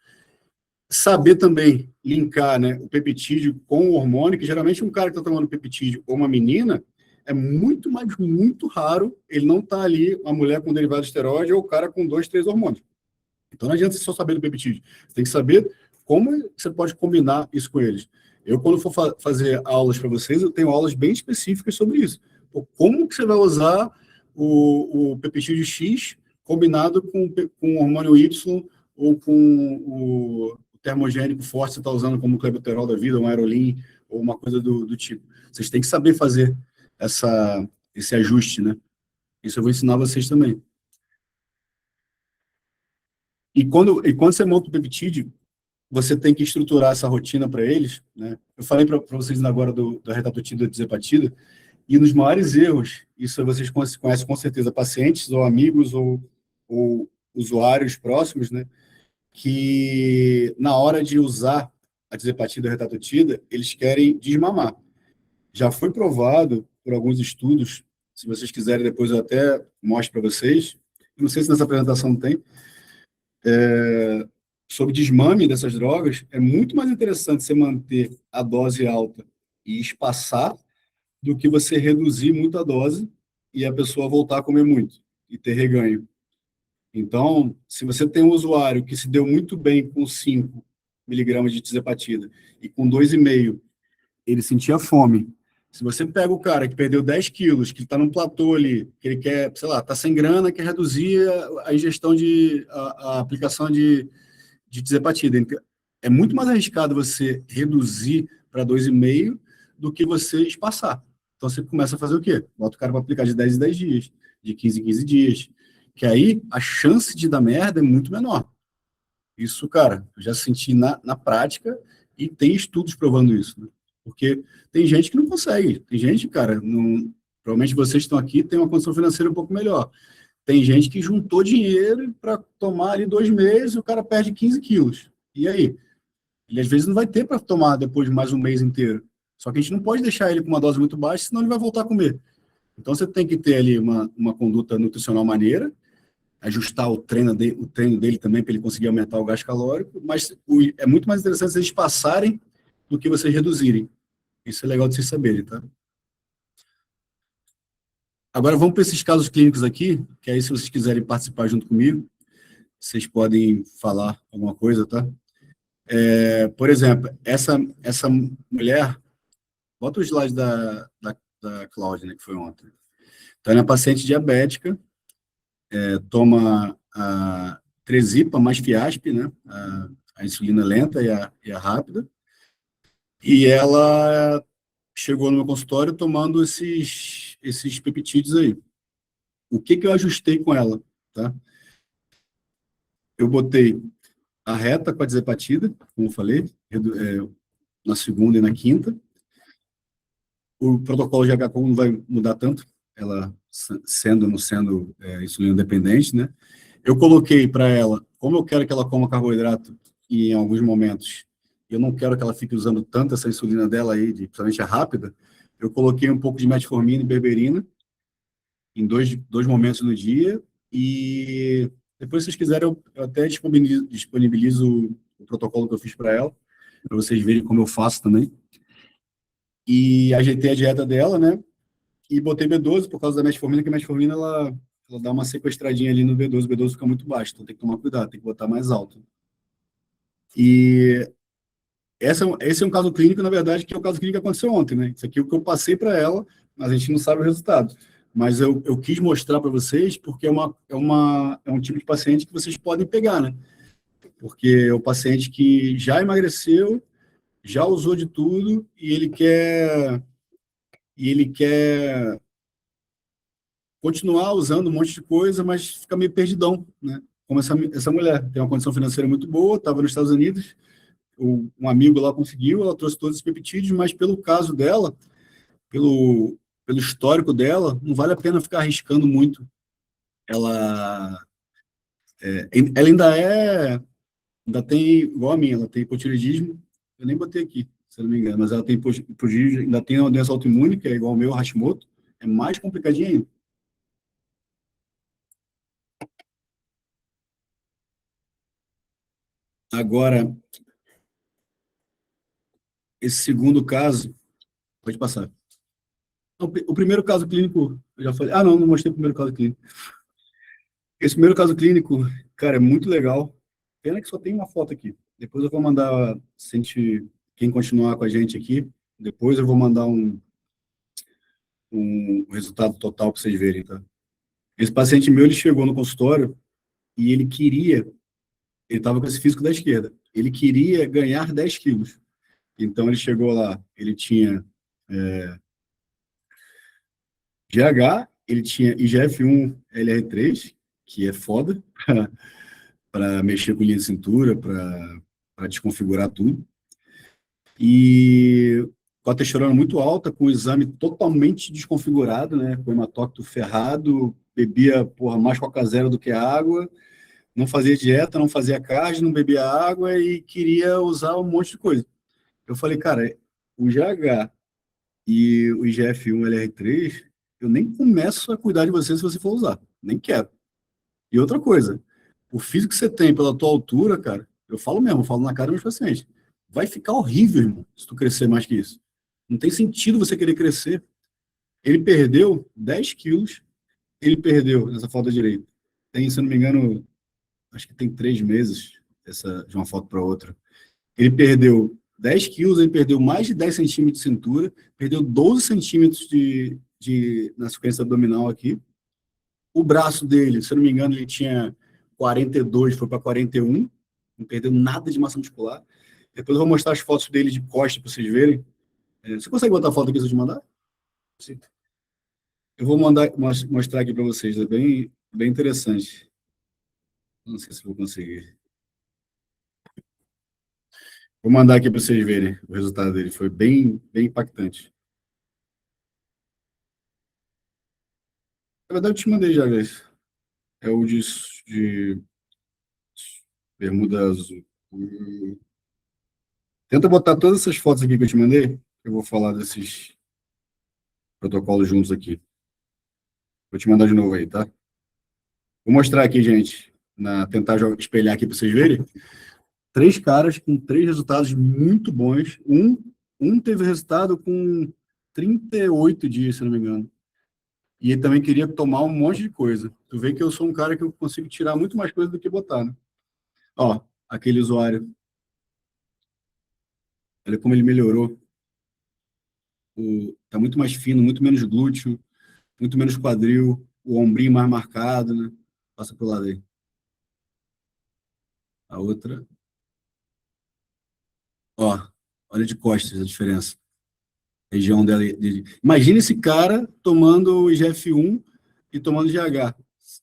saber também linkar, né, o peptídeo com o hormônio, que geralmente um cara que está tomando peptídeo ou uma menina, é muito, mas muito raro ele não estar ali, uma mulher com derivado de esteroide ou o cara com 2, 3 hormônios. Então, não adianta você só saber do peptídeo. Você tem que saber como você pode combinar isso com eles. Eu, quando for fazer aulas para vocês, eu tenho aulas bem específicas sobre isso. Como que você vai usar o peptídeo X combinado com o hormônio Y ou com o termogênico forte que você está usando como o clebuterol da vida, um aerolim, ou uma coisa do tipo. Vocês têm que saber fazer esse ajuste, né? Isso eu vou ensinar vocês também. E quando você monta o peptídeo, você tem que estruturar essa rotina para eles, né? Eu falei para vocês agora da retatotida e da dizepatida, e nos maiores erros, isso vocês conhecem com certeza, pacientes ou amigos ou usuários próximos, né? Que na hora de usar a dizepatida e a retatotida, eles querem desmamar. Já foi provado por alguns estudos, se vocês quiserem depois eu até mostro para vocês, não sei se nessa apresentação tem, sobre desmame dessas drogas, é muito mais interessante você manter a dose alta e espaçar do que você reduzir muito a dose e a pessoa voltar a comer muito e ter reganho. Então, se você tem um usuário que se deu muito bem com 5 miligramas de tizepatida e com 2,5 ele sentia fome. Se você pega o cara que perdeu 10 quilos, que está num platô ali, que ele quer, sei lá, está sem grana, quer reduzir a ingestão a aplicação de tizepatida. É muito mais arriscado você reduzir para 2,5 do que você espaçar. Então, você começa a fazer o quê? Bota o cara para aplicar de 10 em 10 dias, de 15 em 15 dias. Que aí, a chance de dar merda é muito menor. Isso, cara, eu já senti na prática e tem estudos provando isso, né? Porque tem gente que não consegue. Tem gente, cara, provavelmente vocês estão aqui, tem uma condição financeira um pouco melhor. Tem gente que juntou dinheiro para tomar ali 2 meses e o cara perde 15 quilos. E aí? Ele às vezes não vai ter para tomar depois de mais um mês inteiro. Só que a gente não pode deixar ele com uma dose muito baixa, senão ele vai voltar a comer. Então você tem que ter ali uma conduta nutricional maneira, ajustar o treino dele também para ele conseguir aumentar o gasto calórico, mas é muito mais interessante eles passarem do que vocês reduzirem. Isso é legal de vocês saberem, tá? Agora vamos para esses casos clínicos aqui, que aí se vocês quiserem participar junto comigo, vocês podem falar alguma coisa, tá? Por exemplo, essa mulher, bota o slide da Cláudia, né, que foi ontem. Então, ela é paciente diabética, toma a Tresipa mais Fiasp, né, a insulina lenta e a rápida, e ela chegou no meu consultório tomando esses peptídeos aí. O que eu ajustei com ela, tá? Eu botei a reta com a dizepatida, como eu falei, na segunda e na quinta. O protocolo de HCOM não vai mudar tanto, ela sendo ou não sendo insulina dependente, né? Eu coloquei para ela, como eu quero que ela coma carboidrato e em alguns momentos eu não quero que ela fique usando tanto essa insulina dela aí, principalmente a rápida, eu coloquei um pouco de metformina e berberina em dois momentos no dia e depois, se vocês quiserem, eu até disponibilizo o protocolo que eu fiz para ela, para vocês verem como eu faço também. E ajeitei a dieta dela, né? E botei B12 por causa da metformina, que a metformina ela dá uma sequestradinha ali no B12, o B12 fica muito baixo, então tem que tomar cuidado, tem que botar mais alto. E esse é um caso clínico, na verdade, que é o caso clínico que aconteceu ontem, né? Isso aqui é o que eu passei para ela, mas a gente não sabe o resultado. Mas eu quis mostrar para vocês porque é um tipo de paciente que vocês podem pegar, né? Porque é o paciente que já emagreceu, já usou de tudo e ele quer continuar usando um monte de coisa, mas fica meio perdidão, né? Como essa mulher tem uma condição financeira muito boa, estava nos Estados Unidos, um amigo lá conseguiu, ela trouxe todos os peptídeos, mas pelo caso dela, pelo pelo histórico dela, não vale a pena ficar arriscando muito. Ela, ela ainda tem, igual a minha, ela tem hipotireoidismo, eu nem botei aqui, se eu não me engano, mas ela tem hipotireoidismo, ainda tem uma doença autoimune, que é igual ao meu, Hashimoto, é mais complicadinho ainda. Agora, esse segundo caso, pode passar. O primeiro caso clínico, eu já falei. Ah, não mostrei o primeiro caso clínico. Esse primeiro caso clínico, cara, é muito legal. Pena que só tem uma foto aqui. Depois eu vou mandar, se a gente, quem continuar com a gente aqui, depois eu vou mandar um resultado total para vocês verem, tá? Esse paciente meu, ele chegou no consultório e ele estava com esse físico da esquerda, ele queria ganhar 10 quilos. Então ele chegou lá, ele tinha GH, ele tinha IGF-1 LR3, que é foda, para mexer com linha de cintura, para desconfigurar tudo. E com a testosterona muito alta, com o exame totalmente desconfigurado, né? Com o hematócrito ferrado, bebia, porra, mais Coca Zero do que água, não fazia dieta, não fazia cardio, não bebia água e queria usar um monte de coisa. Eu falei, cara, o GH e o IGF-1 LR3, eu nem começo a cuidar de você se você for usar, nem quero. E outra coisa, o físico que você tem pela tua altura, cara, eu falo mesmo, eu falo na cara dos meus pacientes, vai ficar horrível, irmão, se tu crescer mais que isso. Não tem sentido você querer crescer. Ele perdeu 10 quilos, ele perdeu nessa foto da direita. Tem, se eu não me engano, acho que tem 3 meses, de uma foto para outra. Ele perdeu 10 quilos, ele perdeu mais de 10 centímetros de cintura, perdeu 12 centímetros na sequência abdominal aqui. O braço dele, se eu não me engano, ele tinha 42, foi para 41, não perdeu nada de massa muscular. Depois eu vou mostrar as fotos dele de costa para vocês verem. Você consegue botar a foto aqui se eu te mandar? Sim. Eu vou mostrar aqui para vocês, é bem interessante. Não sei se vou conseguir. Vou mandar aqui para vocês verem o resultado dele, foi bem impactante. Na verdade, eu te mandei já, guys. É o de bermuda azul. Tenta botar todas essas fotos aqui que eu te mandei. Eu vou falar desses protocolos juntos aqui. Vou te mandar de novo aí, tá? Vou mostrar aqui, gente, tentar espelhar aqui para vocês verem. 3 caras com 3 resultados muito bons. Um teve resultado com 38 dias, se não me engano. E ele também queria tomar um monte de coisa. Tu vê que eu sou um cara que eu consigo tirar muito mais coisa do que botar, né? Ó, aquele usuário. Olha como ele melhorou. Tá muito mais fino, muito menos glúteo, muito menos quadril, o ombrinho mais marcado, né? Passa pro lado aí. A outra. Ó, olha de costas a diferença. Região dela. Imagina esse cara tomando IGF-1 e tomando GH.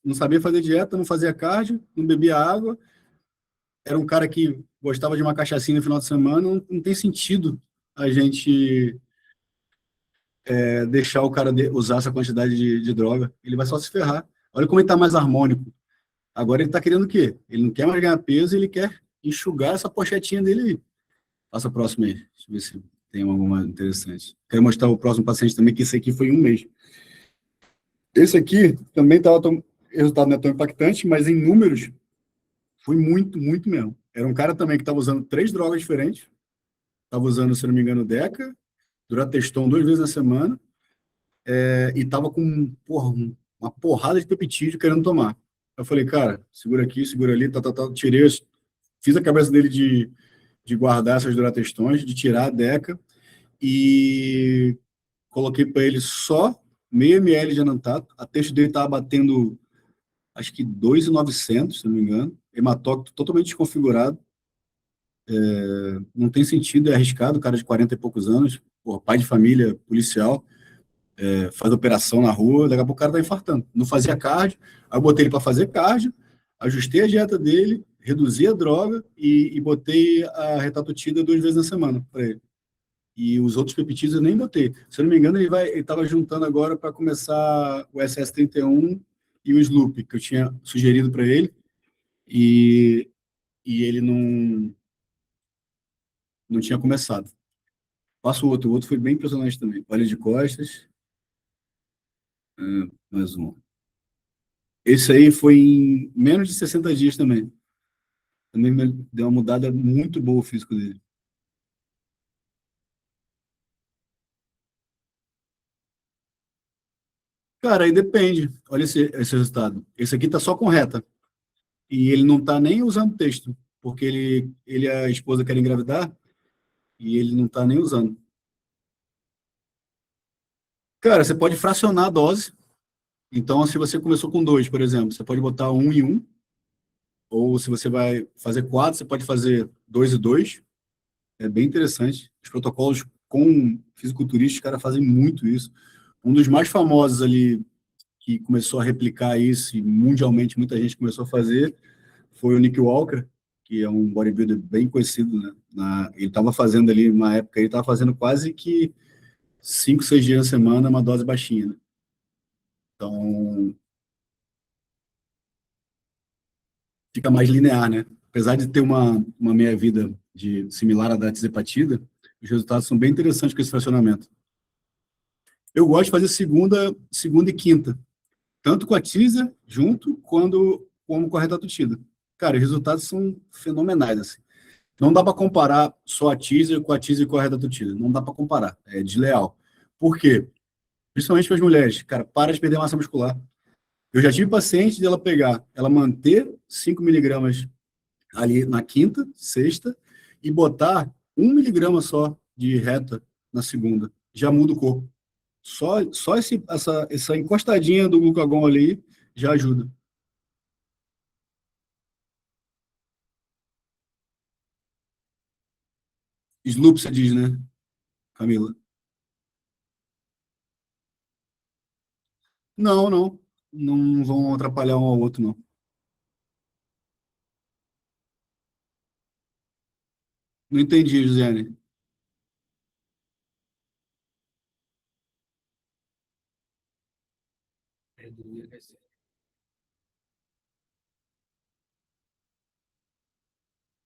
Não sabia fazer dieta, não fazia cardio, não bebia água. Era um cara que gostava de uma cachaçinha no final de semana. Não tem sentido a gente deixar o cara usar essa quantidade de droga. Ele vai só se ferrar. Olha como ele está mais harmônico. Agora ele está querendo o quê? Ele não quer mais ganhar peso, ele quer enxugar essa pochetinha dele aí. Passa a próxima aí. Deixa eu ver se tem alguma interessante. Quero mostrar o próximo paciente também, que esse aqui foi em um mês. Esse aqui também estava resultado não é tão impactante, mas em números foi muito mesmo. Era um cara também que estava usando 3 drogas diferentes. Estava usando, se não me engano, Deca, Durateston 2 vezes na semana, e estava com uma porrada de peptídeo querendo tomar. Eu falei, cara, segura aqui, segura ali, tirei, fiz a cabeça dele de guardar essas Duratestões, de tirar a Deca, e coloquei para ele só meio ml de anantato. A texto dele estava batendo, acho que 2.900, se não me engano. Hematócrito totalmente desconfigurado. Não tem sentido, é arriscado, cara de 40 e poucos anos, pai de família, policial, faz operação na rua, daqui a pouco o cara tá infartando. Não fazia cardio, aí eu botei ele para fazer cardio, ajustei a dieta dele, reduzi a droga e botei a Retatutida 2 vezes na semana para ele. E os outros peptídeos eu nem botei. Se eu não me engano, ele estava juntando agora para começar o SS31 e o Sloop, que eu tinha sugerido para ele, e, e ele não tinha começado. Passa o outro foi bem impressionante também. Vale de Costas, mais um. Esse aí foi em menos de 60 dias também. Também deu uma mudada muito boa o físico dele. Cara, aí depende. Olha esse resultado. Esse aqui tá só com reta. E ele não tá nem usando texto, porque ele e a esposa querem engravidar e ele não tá nem usando. Cara, você pode fracionar a dose. Então, se você começou com dois, por exemplo, você pode botar um e um. Ou se você vai fazer quatro, você pode fazer dois e dois. É bem interessante. Os protocolos com fisiculturistas, os caras fazem muito isso. Um dos mais famosos ali, que começou a replicar isso, e mundialmente muita gente começou a fazer, foi o Nick Walker, que é um bodybuilder bem conhecido, né? Ele estava fazendo ali, uma época, ele estava fazendo quase que 5, 6 dias na semana, uma dose baixinha, né? Então, fica mais linear, né? Apesar de ter uma meia-vida similar à da tizepatida, os resultados são bem interessantes com esse fracionamento. Eu gosto de fazer segunda e quinta, tanto com a teaser junto, como com a retatutida. Cara, os resultados são fenomenais, assim. Não dá para comparar só a teaser com a retatutida. Não dá para comparar. É desleal. Por quê? Principalmente para as mulheres. Cara, para de perder massa muscular. Eu já tive paciente dela pegar, ela manter 5 miligramas ali na quinta, sexta, e botar 1 miligrama só de reta na segunda. Já muda o corpo. Só essa encostadinha do glucagon ali já ajuda. Sloop, você diz, né, Camila? Não, não. Não vão atrapalhar um ao outro, não. Não entendi, Josiane.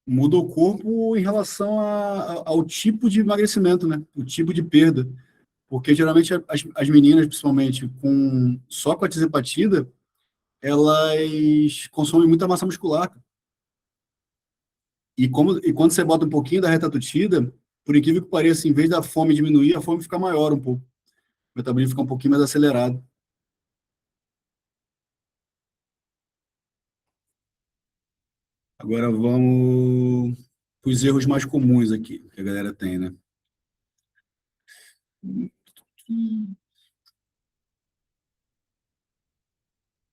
Muda o corpo em relação ao tipo de emagrecimento, né? O tipo de perda. Porque geralmente as meninas, principalmente, só com a tisepatida, elas consomem muita massa muscular. E quando você bota um pouquinho da retatutida, por incrível que pareça, em vez da fome diminuir, a fome fica maior um pouco. O metabolismo fica um pouquinho mais acelerado. Agora vamos para os erros mais comuns aqui, que a galera tem, né?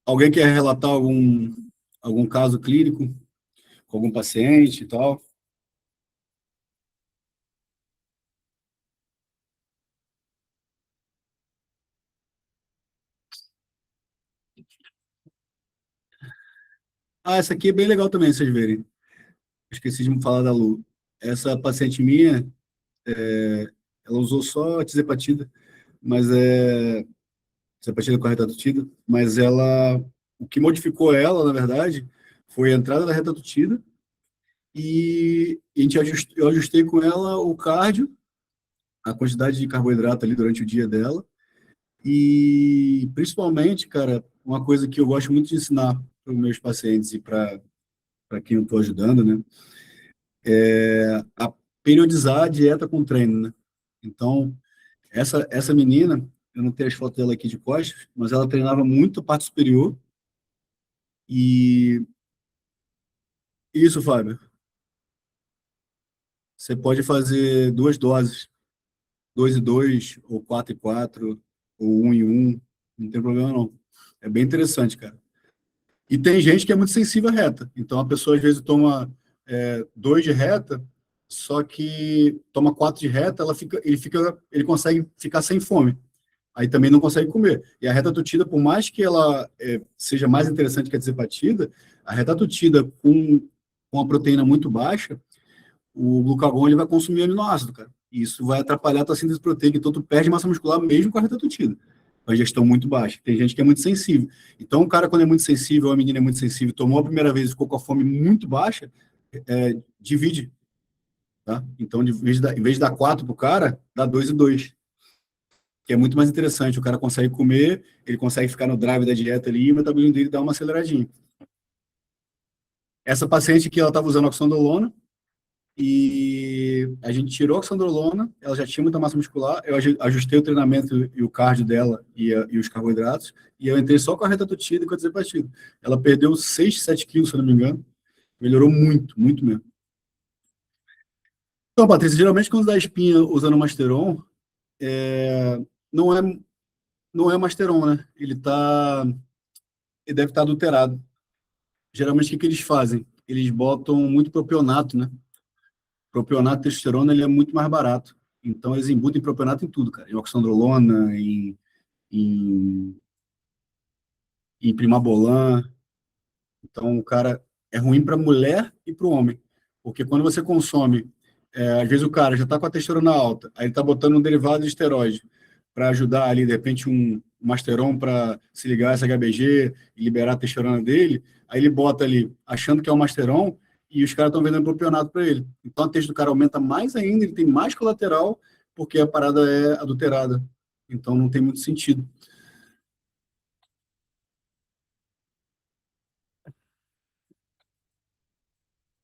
Alguém quer relatar algum caso clínico com algum paciente e tal? Ah, essa aqui é bem legal também, vocês verem. Esqueci de me falar da Lu. Essa paciente minha, ela usou só a tizepatida, mas tizepatida com a retatutida, mas o que modificou ela, na verdade, foi a entrada da retatutida e eu ajustei com ela o cardio, a quantidade de carboidrato ali durante o dia dela. E, principalmente, cara, uma coisa que eu gosto muito de ensinar para os meus pacientes e para quem eu estou ajudando, né, é a periodizar a dieta com treino, né? Então, essa menina, eu não tenho as fotos dela aqui de costas, mas ela treinava muito a parte superior. E isso, Fábio, você pode fazer duas doses, dois e dois, ou quatro e quatro, ou um e um, não tem problema não. É bem interessante, cara. E tem gente que é muito sensível à reta. Então, a pessoa, às vezes, toma dois de reta, só que toma quatro de reta, ele consegue ficar sem fome. Aí também não consegue comer. E a retatutida, por mais que ela seja mais interessante que a desepatida, a retatutida com a proteína muito baixa, o glucagon ele vai consumir aminoácido, cara. E isso vai atrapalhar a tua síntese proteica, então tu perde massa muscular mesmo com a retatrutida. A ingestão muito baixa. Tem gente que é muito sensível. Então, o cara, quando é muito sensível, ou a menina é muito sensível, tomou a primeira vez e ficou com a fome muito baixa, divide. Tá? Então, em vez de dar 4 pro cara, dá 2 e 2. Que é muito mais interessante. O cara consegue comer, ele consegue ficar no drive da dieta ali, e o metabolismo dele dá uma aceleradinha. Essa paciente que ela estava usando oxandrolona, e a gente tirou a oxandrolona, ela já tinha muita massa muscular, eu ajustei o treinamento e o cardio dela e os carboidratos, e eu entrei só com a retatrutida e com a desempatida. Ela perdeu 6, 7 quilos, se eu não me engano. Melhorou muito, muito mesmo. Então, Patrícia, geralmente quando dá espinha usando Masteron, não é Masteron, né? Ele deve estar adulterado. Geralmente, o que eles fazem? Eles botam muito propionato, né? Propionato e testosterona, ele é muito mais barato. Então, eles embutem propionato em tudo, cara. Em oxandrolona, em primabolan. Então, o cara é ruim para a mulher e para o homem. Porque quando você consome, às vezes o cara já está com a testosterona alta, aí ele está botando um derivado de esteroide para ajudar ali, de repente, um Masteron para se ligar a essa HBG e liberar a testosterona dele, aí ele bota ali, achando que é um Masteron, e os caras estão vendendo propionato para ele. Então a testo do cara aumenta mais ainda, ele tem mais colateral, porque a parada é adulterada. Então não tem muito sentido.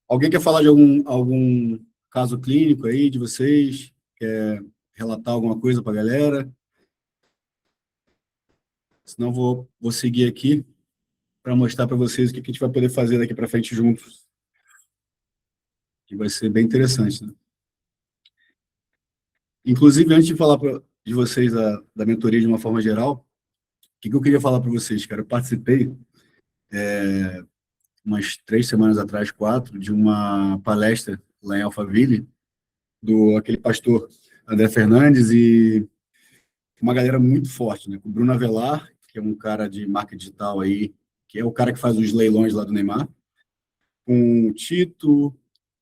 Alguém quer falar de algum caso clínico aí de vocês? Quer relatar alguma coisa para a galera? Senão vou seguir aqui para mostrar para vocês o que a gente vai poder fazer daqui para frente juntos. Que vai ser bem interessante, né? Inclusive, antes de falar de vocês da mentoria de uma forma geral, o que eu queria falar para vocês, cara? Eu participei umas 3 semanas atrás, 4, de uma palestra lá em Alphaville, do aquele pastor André Fernandes e uma galera muito forte, né? Com o Bruno Avelar, que é um cara de marketing digital aí, que é o cara que faz os leilões lá do Neymar, com o Tito,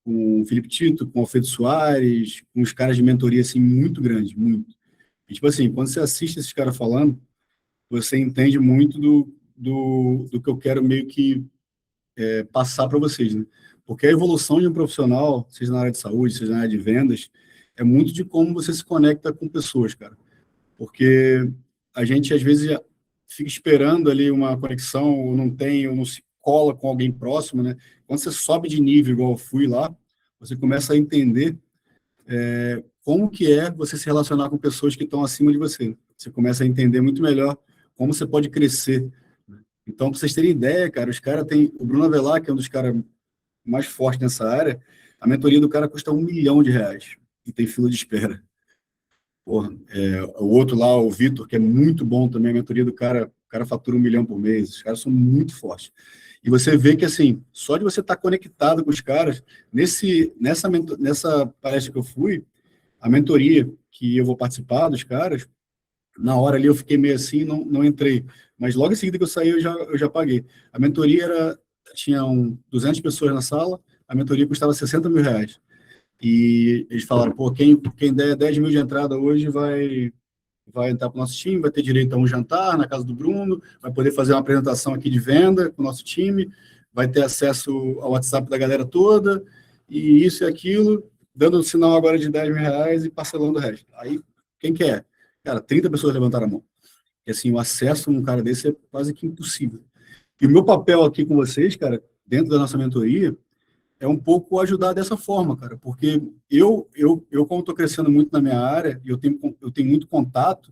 com o Felipe Tito, com o Alfredo Soares, com os caras de mentoria, assim, muito grande, muito. E, tipo assim, quando você assiste esses caras falando, você entende muito do que eu quero meio que passar para vocês, né? Porque a evolução de um profissional, seja na área de saúde, seja na área de vendas, é muito de como você se conecta com pessoas, cara. Porque a gente, às vezes, fica esperando ali uma conexão, ou não tem, ou não se cola com alguém próximo, né? Quando você sobe de nível, igual eu fui lá, você começa a entender como que é você se relacionar com pessoas que estão acima de você. Você começa a entender muito melhor como você pode crescer. Então, para vocês terem ideia, cara, os caras têm... O Bruno Avelar, que é um dos caras mais fortes nessa área, a mentoria do cara custa R$ 1 milhão e tem fila de espera. Porra, o outro lá, o Vitor, que é muito bom também, a mentoria do cara, o cara fatura R$ 1 milhão por mês, os caras são muito fortes. E você vê que, assim, só de você estar conectado com os caras, nessa palestra que eu fui, a mentoria que eu vou participar dos caras, na hora ali eu fiquei meio assim, não entrei. Mas logo em seguida que eu saí, eu já paguei. A mentoria tinham 200 pessoas na sala, a mentoria custava R$ 60 mil. E eles falaram, pô, quem der 10 mil de entrada hoje vai entrar para o nosso time, vai ter direito a um jantar na casa do Bruno, vai poder fazer uma apresentação aqui de venda com o nosso time, vai ter acesso ao WhatsApp da galera toda, e isso e aquilo, dando o sinal agora de R$ 10 mil e parcelando o resto. Aí, quem quer? Cara, 30 pessoas levantaram a mão. E assim, o acesso a um cara desse é quase que impossível. E o meu papel aqui com vocês, cara, dentro da nossa mentoria, é um pouco ajudar dessa forma, cara, porque como estou crescendo muito na minha área, e eu tenho muito contato,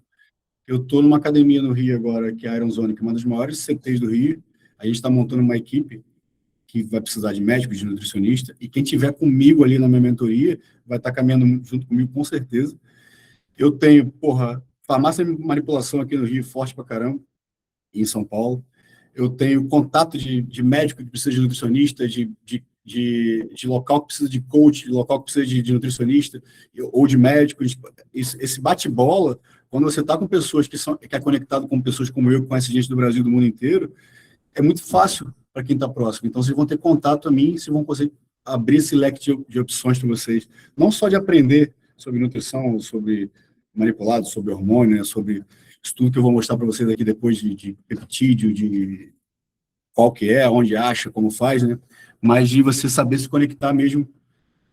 eu estou numa academia no Rio agora, que é a Iron Zone, que é uma das maiores CTs do Rio, a gente está montando uma equipe que vai precisar de médico, de nutricionista, e quem tiver comigo ali na minha mentoria vai estar caminhando junto comigo, com certeza. Eu tenho, farmácia e manipulação aqui no Rio, forte pra caramba, e em São Paulo. Eu tenho contato de médico que precisa de nutricionista, de local que precisa de coach, de local que precisa de nutricionista, ou de médico. Esse bate-bola, quando você está com pessoas que é conectado com pessoas como eu, que conhecem gente do Brasil e do mundo inteiro, é muito fácil para quem está próximo. Então, vocês vão ter contato a mim, vocês vão conseguir abrir esse leque de opções para vocês. Não só de aprender sobre nutrição, sobre manipulado, sobre hormônio, né, sobre isso tudo que eu vou mostrar para vocês aqui depois de peptídeo, de qual que é, onde acha, como faz, né? Mas de você saber se conectar mesmo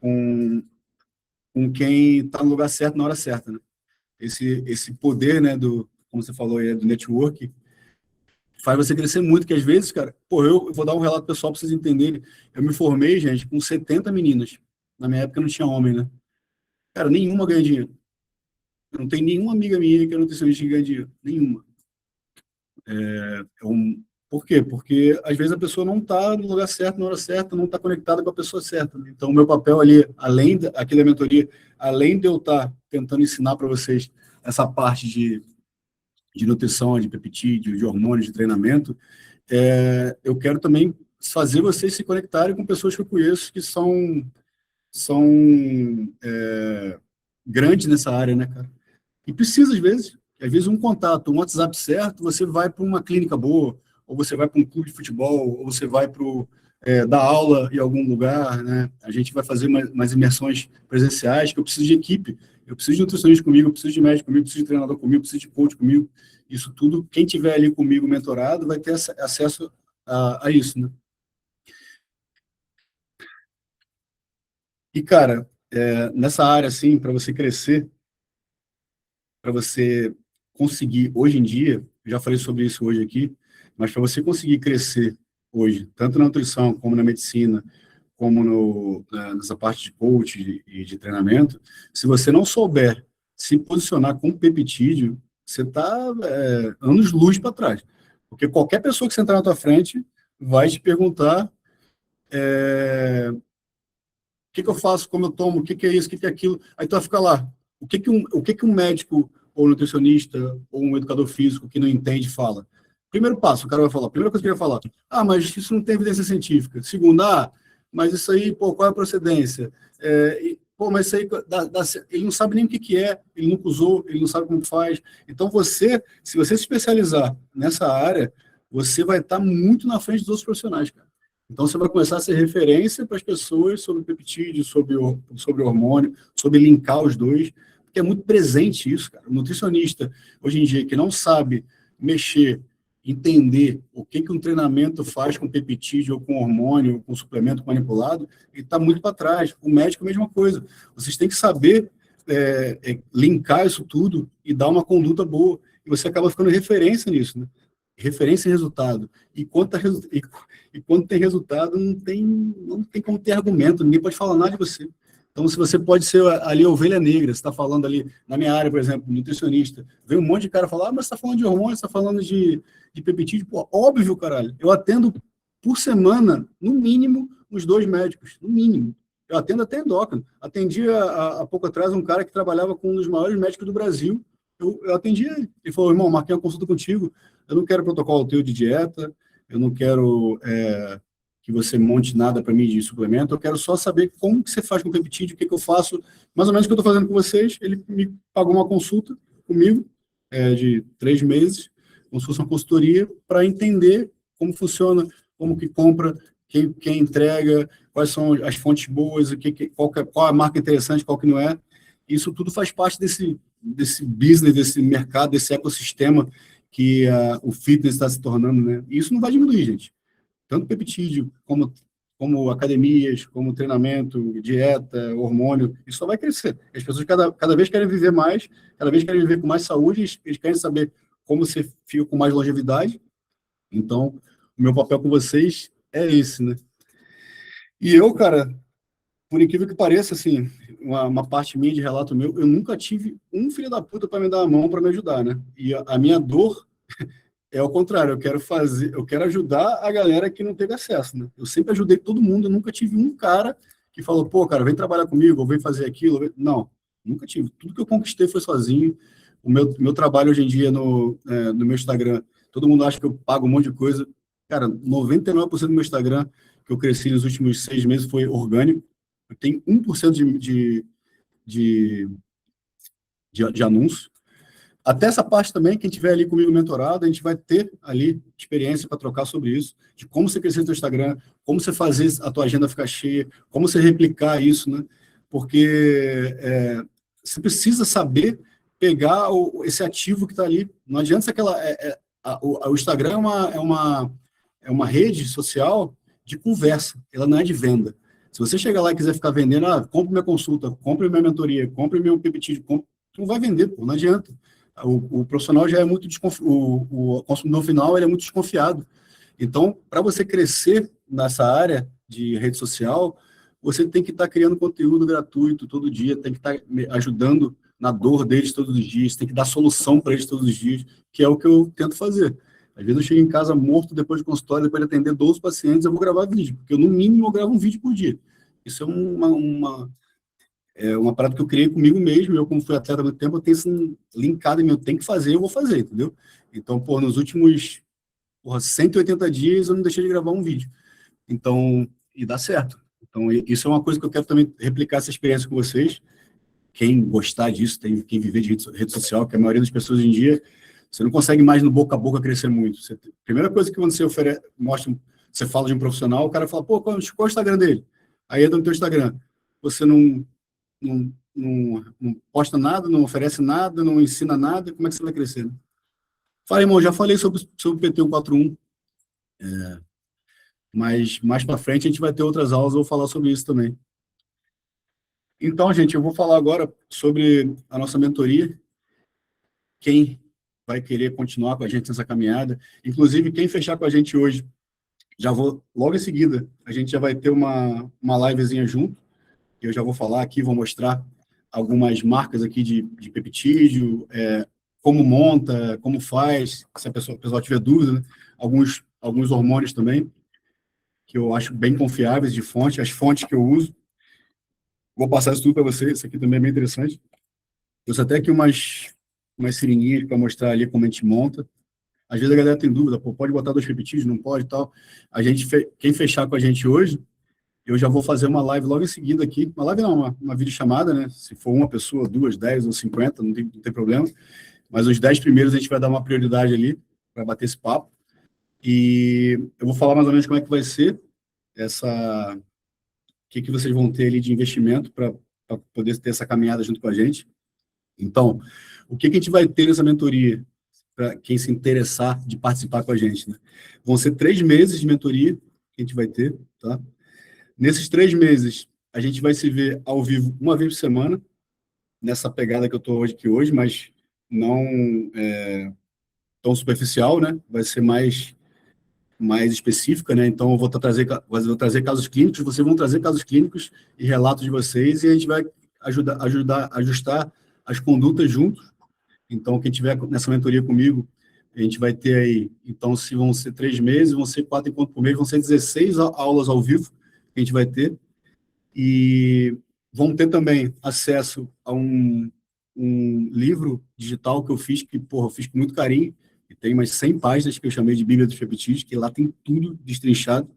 com quem está no lugar certo na hora certa, né? Esse poder, né, como você falou aí, do network, faz você crescer muito, que às vezes, cara, pô, eu vou dar um relato pessoal para vocês entenderem. Eu me formei, gente, com 70 meninas. Na minha época não tinha homem, né? Cara, nenhuma ganha dinheiro. Eu não tenho nenhuma amiga minha que é nutricionista que ganha dinheiro. Nenhuma. Por quê? Porque às vezes a pessoa não está no lugar certo, na hora certa, não está conectada com a pessoa certa, né? Então, o meu papel ali, aqui da mentoria, além de eu estar tentando ensinar para vocês essa parte de nutrição, de peptídeo, de hormônios, de treinamento, eu quero também fazer vocês se conectarem com pessoas que eu conheço que são grandes nessa área, né, cara? E precisa, às vezes um contato, um WhatsApp certo, você vai para uma clínica boa, ou você vai para um clube de futebol, ou você vai para dar aula em algum lugar, né? A gente vai fazer mais imersões presenciais, que eu preciso de equipe, eu preciso de nutricionista comigo, eu preciso de médico comigo, eu preciso de treinador comigo, eu preciso de coach comigo. Isso tudo, quem tiver ali comigo mentorado vai ter acesso a isso, né? E, cara, nessa área, assim, para você crescer, para você conseguir, hoje em dia, já falei sobre isso hoje aqui, mas para você conseguir crescer hoje, tanto na nutrição, como na medicina, como nessa parte de coach e de treinamento, se você não souber se posicionar com peptídeo, você está anos-luz para trás. Porque qualquer pessoa que você entrar na tua frente vai te perguntar o que eu faço, como eu tomo, o que é isso, o que é aquilo. Aí tu vai ficar lá. O que um médico, ou nutricionista, ou um educador físico que não entende fala? Primeiro passo, o cara vai falar, primeira coisa que ele vai falar, mas isso não tem evidência científica. Segunda, mas isso aí, pô, qual é a procedência? Mas isso aí, ele não sabe nem o que é, ele nunca usou, ele não sabe como faz. Então, se você se especializar nessa área, você vai estar muito na frente dos outros profissionais, cara. Então, você vai começar a ser referência para as pessoas sobre peptídeo, sobre hormônio, sobre linkar os dois, porque é muito presente isso, cara. O nutricionista, hoje em dia, que não sabe mexer, entender o que um treinamento faz com peptídeo, ou com hormônio, ou com suplemento manipulado, ele está muito para trás. O médico, a mesma coisa. Vocês têm que saber linkar isso tudo e dar uma conduta boa. E você acaba ficando referência nisso, né? Referência em resultado. E quando tem resultado, não tem como ter argumento, ninguém pode falar nada de você. Então, se você pode ser ali a ovelha negra, você está falando ali, na minha área, por exemplo, nutricionista, vem um monte de cara falar, mas você está falando de hormônio, você está falando de peptídeo, pô, óbvio, caralho. Eu atendo por semana, no mínimo, uns 2 médicos, no mínimo. Eu atendo até endócrino. Atendi há pouco atrás um cara que trabalhava com um dos maiores médicos do Brasil. Eu atendi ele. Ele falou, irmão, marquei uma consulta contigo. Eu não quero protocolo teu de dieta, eu não quero que você monte nada para mim de suplemento, eu quero só saber como que você faz com o peptídeo, o que eu faço, mais ou menos o que eu estou fazendo com vocês. Ele me pagou uma consulta comigo, de 3 meses, como se fosse uma consultoria, para entender como funciona, como que compra, quem entrega, quais são as fontes boas, qual a marca interessante, qual que não é. Isso tudo faz parte desse business, desse mercado, desse ecossistema que o fitness está se tornando, né? E isso não vai diminuir, gente. Tanto peptídeo, como academias, como treinamento, dieta, hormônio, isso só vai crescer. As pessoas cada vez querem viver mais, cada vez querem viver com mais saúde, eles querem saber como você fica com mais longevidade. Então, o meu papel com vocês é esse, né? E eu, cara, por incrível que pareça, assim, uma parte minha de relato meu, eu nunca tive um filho da puta para me dar a mão para me ajudar, né? E a minha dor é ao contrário, eu quero ajudar a galera que não teve acesso, né? Eu sempre ajudei todo mundo, eu nunca tive um cara que falou, pô, cara, vem trabalhar comigo, ou vem fazer aquilo. Não, nunca tive. Tudo que eu conquistei foi sozinho. O meu trabalho hoje em dia no meu Instagram, todo mundo acha que eu pago um monte de coisa. Cara, 99% do meu Instagram que eu cresci nos últimos 6 meses foi orgânico. Eu tenho 1% de anúncio. Até essa parte também, quem tiver ali comigo mentorado, a gente vai ter ali experiência para trocar sobre isso, de como você crescer no seu Instagram, como você fazer a tua agenda ficar cheia, como você replicar isso, né? Porque você precisa saber pegar esse ativo que está ali. Não adianta aquela... o Instagram é uma rede social de conversa, ela não é de venda. Se você chegar lá e quiser ficar vendendo, compre minha consulta, compre minha mentoria, compre meu PPT, não vai vender, pô, não adianta. O profissional já é muito desconfiado, o consumidor final ele é muito desconfiado. Então, para você crescer nessa área de rede social, você tem que estar criando conteúdo gratuito todo dia, tem que estar ajudando na dor deles todos os dias, tem que dar solução para eles todos os dias, que é o que eu tento fazer. Às vezes eu chego em casa morto depois de consultório, depois de atender 12 pacientes, eu vou gravar vídeo, porque eu, no mínimo, eu gravo um vídeo por dia. Isso é uma parada que eu criei comigo mesmo. Eu, como fui atleta há muito tempo, eu tenho isso linkado em mim, eu tenho que fazer, eu vou fazer, entendeu? Então, nos últimos 180 dias, eu não deixei de gravar um vídeo. Então, e dá certo. Então, isso é uma coisa que eu quero também replicar essa experiência com vocês. Quem gostar disso, quem viver de rede social, que a maioria das pessoas hoje em dia, você não consegue mais no boca a boca crescer muito. A primeira coisa que quando você você fala de um profissional, o cara fala, pô, qual é o Instagram dele? Aí entra no teu Instagram. Você não posta nada, não oferece nada, não ensina nada, como é que você vai crescer? Né? Fala, irmão, já falei sobre o PT 141, mas mais para frente a gente vai ter outras aulas, eu vou falar sobre isso também. Então, gente, eu vou falar agora sobre a nossa mentoria. Quem vai querer continuar com a gente nessa caminhada, inclusive quem fechar com a gente hoje, já vou, logo em seguida, a gente já vai ter uma livezinha junto, eu já vou falar aqui, vou mostrar algumas marcas aqui de peptídeo, como monta, como faz, se o pessoal tiver dúvida, né? Alguns hormônios também, que eu acho bem confiáveis de fonte, as fontes que eu uso. Vou passar isso tudo para vocês, isso aqui também é bem interessante. Eu até aqui umas seringuinhas para mostrar ali como a gente monta. Às vezes a galera tem dúvida, pô, pode botar 2 peptídeos, não pode e tal. Quem fechar com a gente hoje, eu já vou fazer uma live logo em seguida aqui. Uma live não, uma videochamada, né? Se for uma pessoa, 2, 10 ou 50, não tem problema. Mas os 10 primeiros a gente vai dar uma prioridade ali para bater esse papo. E eu vou falar mais ou menos como é que vai ser o que vocês vão ter ali de investimento para poder ter essa caminhada junto com a gente. Então, o que a gente vai ter nessa mentoria, para quem se interessar de participar com a gente, né? Vão ser 3 meses de mentoria que a gente vai ter, tá? Nesses 3 meses, a gente vai se ver ao vivo uma vez por semana, nessa pegada que eu estou hoje, mas não tão superficial, né? Vai ser mais específica, né? Então, eu vou trazer casos clínicos, vocês vão trazer casos clínicos e relatos de vocês, e a gente vai ajudar a ajustar as condutas juntos. Então, quem tiver nessa mentoria comigo, a gente vai ter aí, então, se vão ser 3 meses, vão ser 4 encontros por mês, vão ser 16 aulas ao vivo que a gente vai ter, e vão ter também acesso a um livro digital que eu fiz, eu fiz com muito carinho, e tem umas 100 páginas que eu chamei de Bíblia dos Peptídeos, que lá tem tudo destrinchado,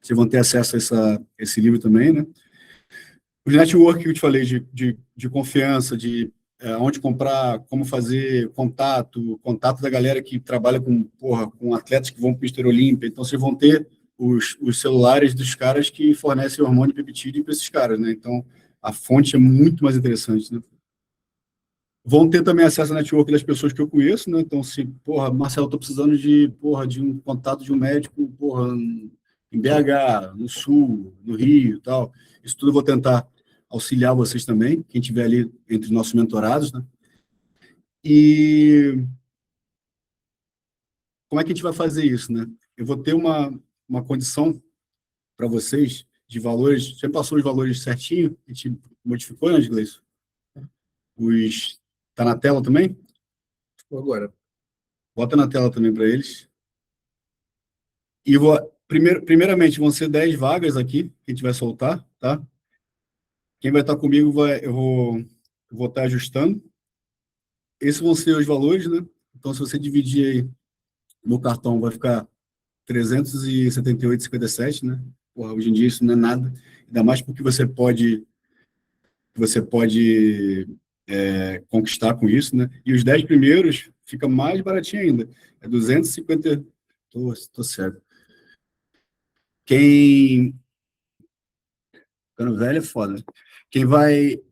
vocês vão ter acesso a esse livro também, né? O network que eu te falei, de confiança, de onde comprar, como fazer contato da galera que trabalha com atletas que vão para o Mister Olímpia. Então, vocês vão ter os celulares dos caras que fornecem hormônio e peptídeo para esses caras, né? Então, a fonte é muito mais interessante, né? Vão ter também acesso ao network das pessoas que eu conheço, né? Então, se, Marcelo, estou precisando de um contato de um médico, em BH, no Sul, no Rio e tal. Isso tudo eu vou tentar auxiliar vocês também, quem estiver ali entre os nossos mentorados, né? E como é que a gente vai fazer isso, né? Eu vou ter uma condição para vocês de valores, você passou os valores certinho, a gente modificou, né, Gleison? Tá na tela também? Agora. Bota na tela também para eles. E primeiramente, vão ser 10 vagas aqui que a gente vai soltar, tá? Quem vai estar comigo, eu vou estar ajustando. Esses vão ser os valores, né? Então, se você dividir aí no cartão, vai ficar 378,57, né? Hoje em dia isso não é nada, ainda mais porque você pode conquistar com isso, né? E os 10 primeiros fica mais baratinho ainda, é 250. Tô certo. Ficando velho é foda. Quem vai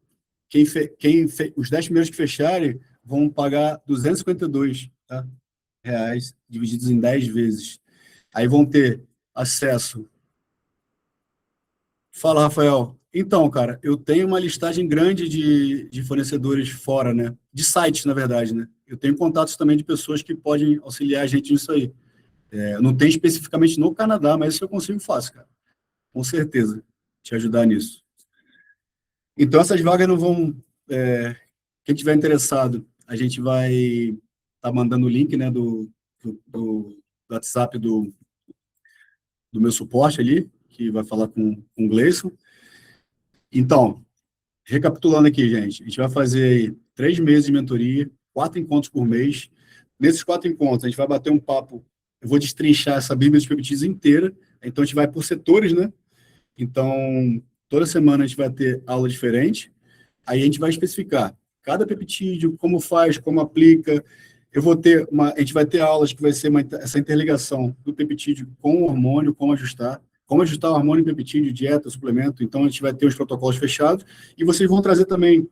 os 10 primeiros que fecharem vão pagar 252, tá? Reais, divididos em 10 vezes. Aí vão ter acesso. Fala, Rafael. Então, cara, eu tenho uma listagem grande de fornecedores fora, né? De sites, na verdade, né? Eu tenho contatos também de pessoas que podem auxiliar a gente nisso aí. Não tem especificamente no Canadá, mas isso eu consigo fácil, cara. Com certeza. Te ajudar nisso. Então, essas vagas não vão. Quem tiver interessado, a gente vai estar mandando o link, né, do WhatsApp do meu suporte ali, que vai falar com o Gleison. Então, recapitulando aqui, gente, a gente vai fazer aí 3 meses de mentoria, 4 encontros por mês. Nesses 4 encontros, a gente vai bater um papo. Eu vou destrinchar essa Bíblia dos Peptídeos inteira. Então, a gente vai por setores, né? Então, toda semana a gente vai ter aula diferente. Aí a gente vai especificar cada peptídeo, como faz, como aplica. A gente vai ter aulas que vai ser essa interligação do peptídeo com o hormônio, como ajustar o hormônio e peptídeo, dieta, suplemento. Então, a gente vai ter os protocolos fechados e vocês vão trazer também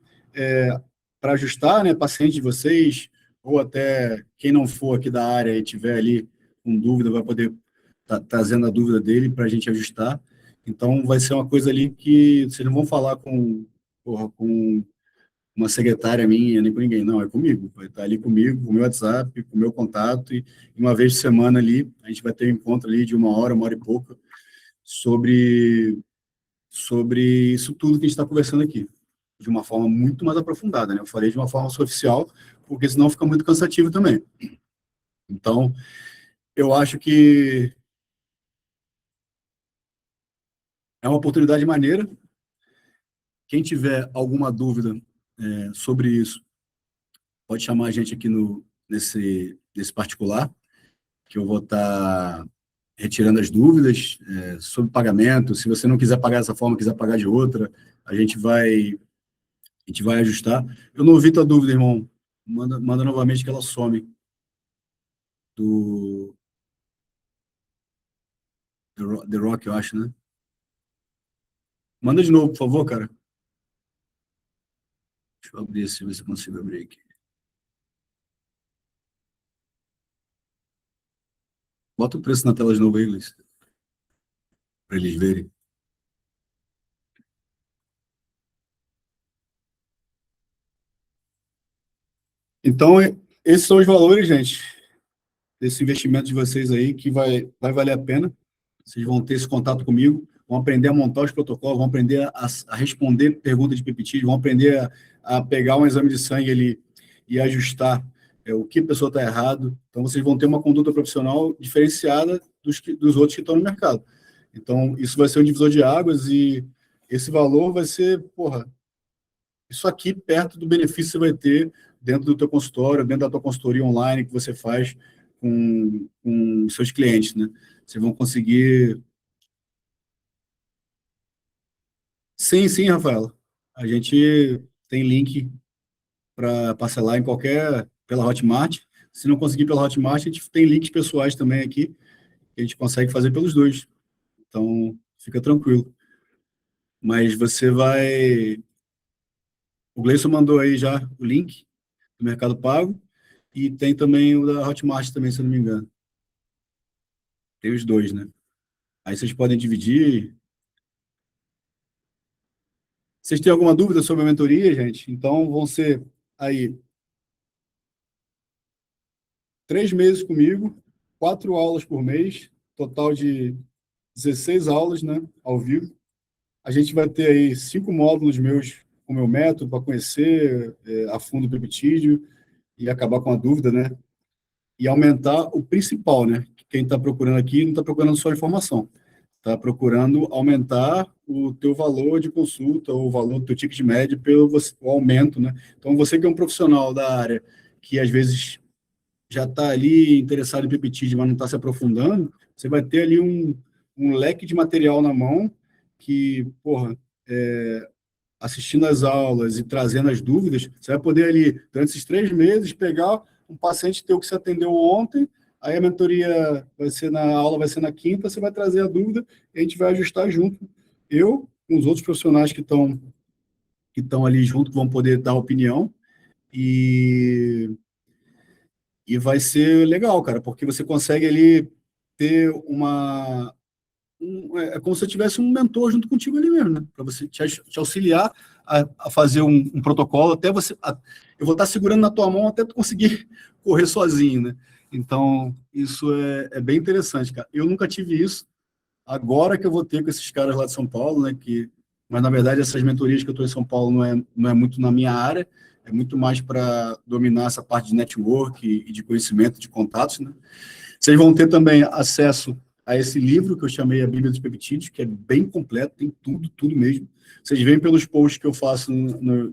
para ajustar, né, paciente de vocês, ou até quem não for aqui da área e tiver ali com dúvida, vai poder estar trazendo a dúvida dele para a gente ajustar. Então, vai ser uma coisa ali que vocês não vão falar com uma secretária minha, nem com ninguém, não, é comigo, vai estar ali comigo, com o meu WhatsApp, com o meu contato, e uma vez por semana ali, a gente vai ter um encontro ali de 1 hora e pouco, sobre isso tudo que a gente está conversando aqui, de uma forma muito mais aprofundada, né? Eu falei de uma forma superficial, porque senão fica muito cansativo também. Então, eu acho que é uma oportunidade maneira. Quem tiver alguma dúvida sobre isso, pode chamar a gente aqui nesse particular, que eu vou estar retirando as dúvidas sobre pagamento. Se você não quiser pagar dessa forma, quiser pagar de outra, a gente vai ajustar. Eu não ouvi tua dúvida, irmão. Manda novamente que ela some do The Rock, eu acho, né? Manda de novo, por favor, cara. Deixa eu abrir, se eu consigo abrir aqui. Bota o preço na tela de novo aí, Luiz, para eles verem. Então, esses são os valores, gente, desse investimento de vocês aí, que vai valer a pena. Vocês vão ter esse contato comigo, vão aprender a montar os protocolos, vão aprender a responder perguntas de peptídeo, vão aprender a pegar um exame de sangue ali e ajustar o que a pessoa está errado. Então, vocês vão ter uma conduta profissional diferenciada dos outros que estão no mercado. Então, isso vai ser um divisor de águas e esse valor vai ser, isso aqui perto do benefício que você vai ter dentro do teu consultório, dentro da tua consultoria online que você faz com seus clientes, né? Vocês vão conseguir... Sim, sim, Rafael. A gente tem link para parcelar pela Hotmart. Se não conseguir pela Hotmart, a gente tem links pessoais também aqui, que a gente consegue fazer pelos dois. Então, fica tranquilo. Mas você vai... O Gleison mandou aí já o link do Mercado Pago e tem também o da Hotmart também, se eu não me engano. Tem os dois, né? Aí vocês podem dividir. Vocês têm alguma dúvida sobre a mentoria, gente? Então, vão ser aí 3 meses comigo, 4 aulas por mês, total de 16 aulas, né, ao vivo. A gente vai ter aí 5 módulos meus com o meu método para conhecer a fundo o peptídeo e acabar com a dúvida, né? E aumentar o principal, né? Quem está procurando aqui não está procurando só informação, está procurando aumentar o teu valor de consulta, ou o valor do teu ticket médio pelo o aumento, né? Então, você que é um profissional da área que às vezes já está ali interessado em peptídeo, mas não está se aprofundando, você vai ter ali um leque de material na mão que, assistindo às aulas e trazendo as dúvidas, você vai poder ali, durante esses 3 meses, pegar um paciente teu que você atendeu ontem, aí a mentoria a aula vai ser na quinta, você vai trazer a dúvida e a gente vai ajustar junto. Eu, com os outros profissionais que estão que estão ali junto, que vão poder dar opinião, e, e vai ser legal, cara, porque você consegue ali ter é como se você tivesse um mentor junto contigo ali mesmo, né? Para você te auxiliar a fazer um protocolo, até você. Eu vou estar segurando na tua mão até tu conseguir correr sozinho, né? Então, isso é bem interessante, cara. Eu nunca tive isso. Agora que eu vou ter com esses caras lá de São Paulo, né? Mas, na verdade, essas mentorias que eu estou em São Paulo não é muito na minha área, é muito mais para dominar essa parte de network e de conhecimento, de contatos, né? Vocês vão ter também acesso a esse livro que eu chamei A Bíblia dos Peptídeos, que é bem completo, tem tudo, tudo mesmo. Vocês veem pelos posts que eu faço,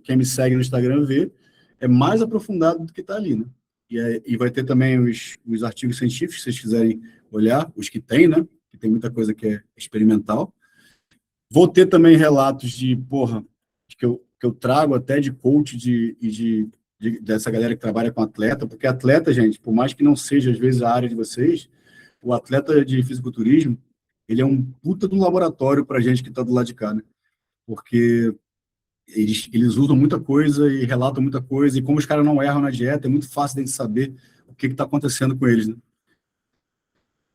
quem me segue no Instagram vê, é mais aprofundado do que está ali, né? E vai ter também os artigos científicos, se vocês quiserem olhar, os que tem, né? Que tem muita coisa que é experimental. Vou ter também relatos que eu trago até de coach dessa galera que trabalha com atleta, porque atleta, gente, por mais que não seja às vezes a área de vocês, o atleta de fisiculturismo, ele é um puta do laboratório para a gente que está do lado de cá, né? Porque eles usam muita coisa e relatam muita coisa, e como os caras não erram na dieta, é muito fácil de a gente saber o que está acontecendo com eles, né?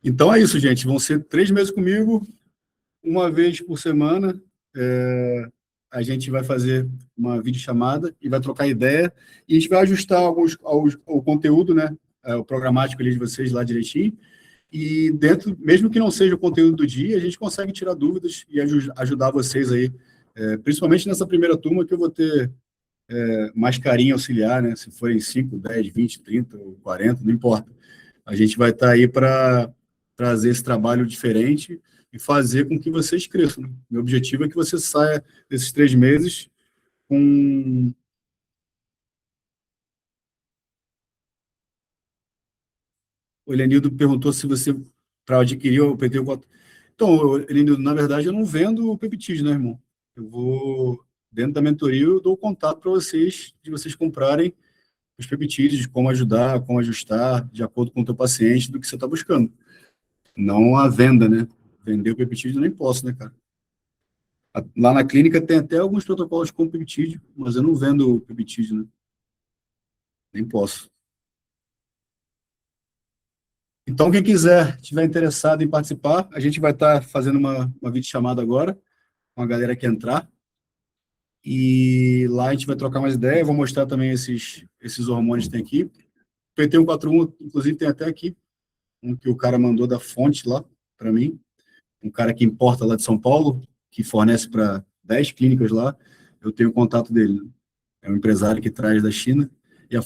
Então é isso, gente. Vão ser 3 meses comigo, uma vez por semana. A gente vai fazer uma videochamada e vai trocar ideia, e a gente vai ajustar o conteúdo, né? O programático ali de vocês lá direitinho. E dentro, mesmo que não seja o conteúdo do dia, a gente consegue tirar dúvidas e ajudar vocês aí, principalmente nessa primeira turma que eu vou ter mais carinho auxiliar, né? Se forem 5, 10, 20, 30 ou 40, não importa. A gente vai estar aí para trazer esse trabalho diferente e fazer com que vocês cresçam, né? Meu objetivo é que você saia desses 3 meses com... O Elenildo perguntou se você, para adquirir o PT. Então, Elenildo, na verdade, eu não vendo o peptídeo, né, irmão? Eu vou, dentro da mentoria, eu dou o contato para vocês, de vocês comprarem os peptídeos, de como ajudar, como ajustar, de acordo com o teu paciente, do que você está buscando. Não a venda, né? Vender o peptídeo eu nem posso, né, cara? Lá na clínica tem até alguns protocolos com peptídeo, mas eu não vendo o peptídeo, né? Nem posso. Então, quem quiser, estiver interessado em participar, a gente vai estar fazendo uma videochamada agora, com a galera que entrar, e lá a gente vai trocar mais ideia, vou mostrar também esses hormônios que tem aqui. O PT 141, inclusive, tem até aqui, um que o cara mandou da fonte lá, para mim, um cara que importa lá de São Paulo, que fornece para 10 clínicas lá, eu tenho o contato dele, né? É um empresário que traz da China, e a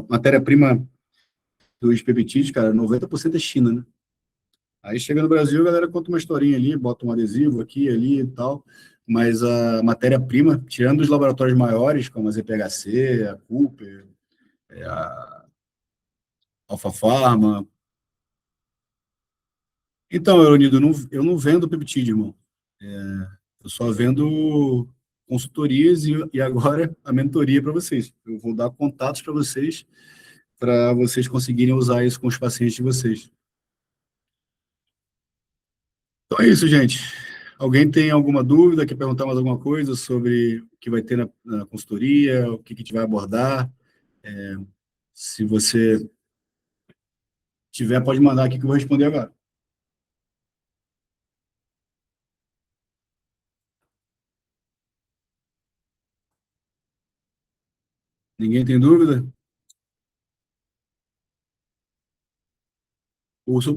matéria-prima dos peptídeos, cara, 90% é China, né? Aí chega no Brasil, a galera conta uma historinha ali, bota um adesivo aqui, ali e tal, mas a matéria-prima, tirando os laboratórios maiores, como a ZPHC, a Cooper, a Alpha Pharma. Então, Leonido, eu não vendo peptídeo, irmão. Eu só vendo consultorias e agora a mentoria para vocês. Eu vou dar contatos para vocês conseguirem usar isso com os pacientes de vocês. Então é isso, gente. Alguém tem alguma dúvida, quer perguntar mais alguma coisa sobre o que vai ter na consultoria, o que a gente vai abordar? Se você tiver, pode mandar aqui que eu vou responder agora. Ninguém tem dúvida?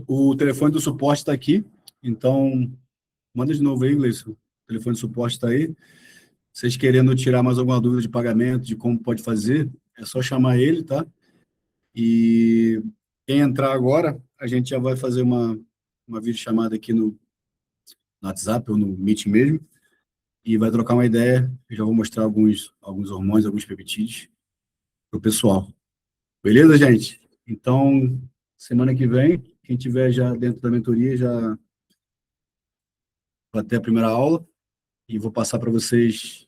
O telefone do suporte está aqui, então manda de novo aí, Gleison. O telefone do suporte está aí. Vocês querendo tirar mais alguma dúvida de pagamento, de como pode fazer, é só chamar ele, tá? E quem entrar agora, a gente já vai fazer uma videochamada aqui no WhatsApp ou no Meet mesmo, e vai trocar uma ideia. Eu já vou mostrar alguns hormônios, alguns peptídeos para o pessoal. Beleza, gente? Então, semana que vem, quem tiver já dentro da mentoria, já vai ter a primeira aula e vou passar para vocês.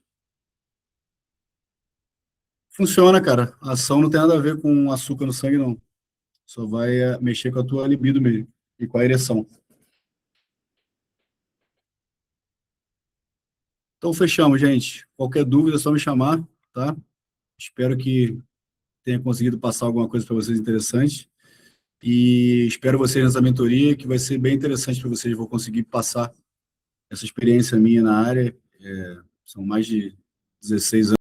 Funciona, cara. A ação não tem nada a ver com açúcar no sangue, não. Só vai mexer com a tua libido mesmo e com a ereção. Então, fechamos, gente. Qualquer dúvida é só me chamar, tá? Espero que tenha conseguido passar alguma coisa para vocês interessante. E espero vocês nessa mentoria, que vai ser bem interessante para vocês. Vou conseguir passar essa experiência minha na área. São mais de 16 anos.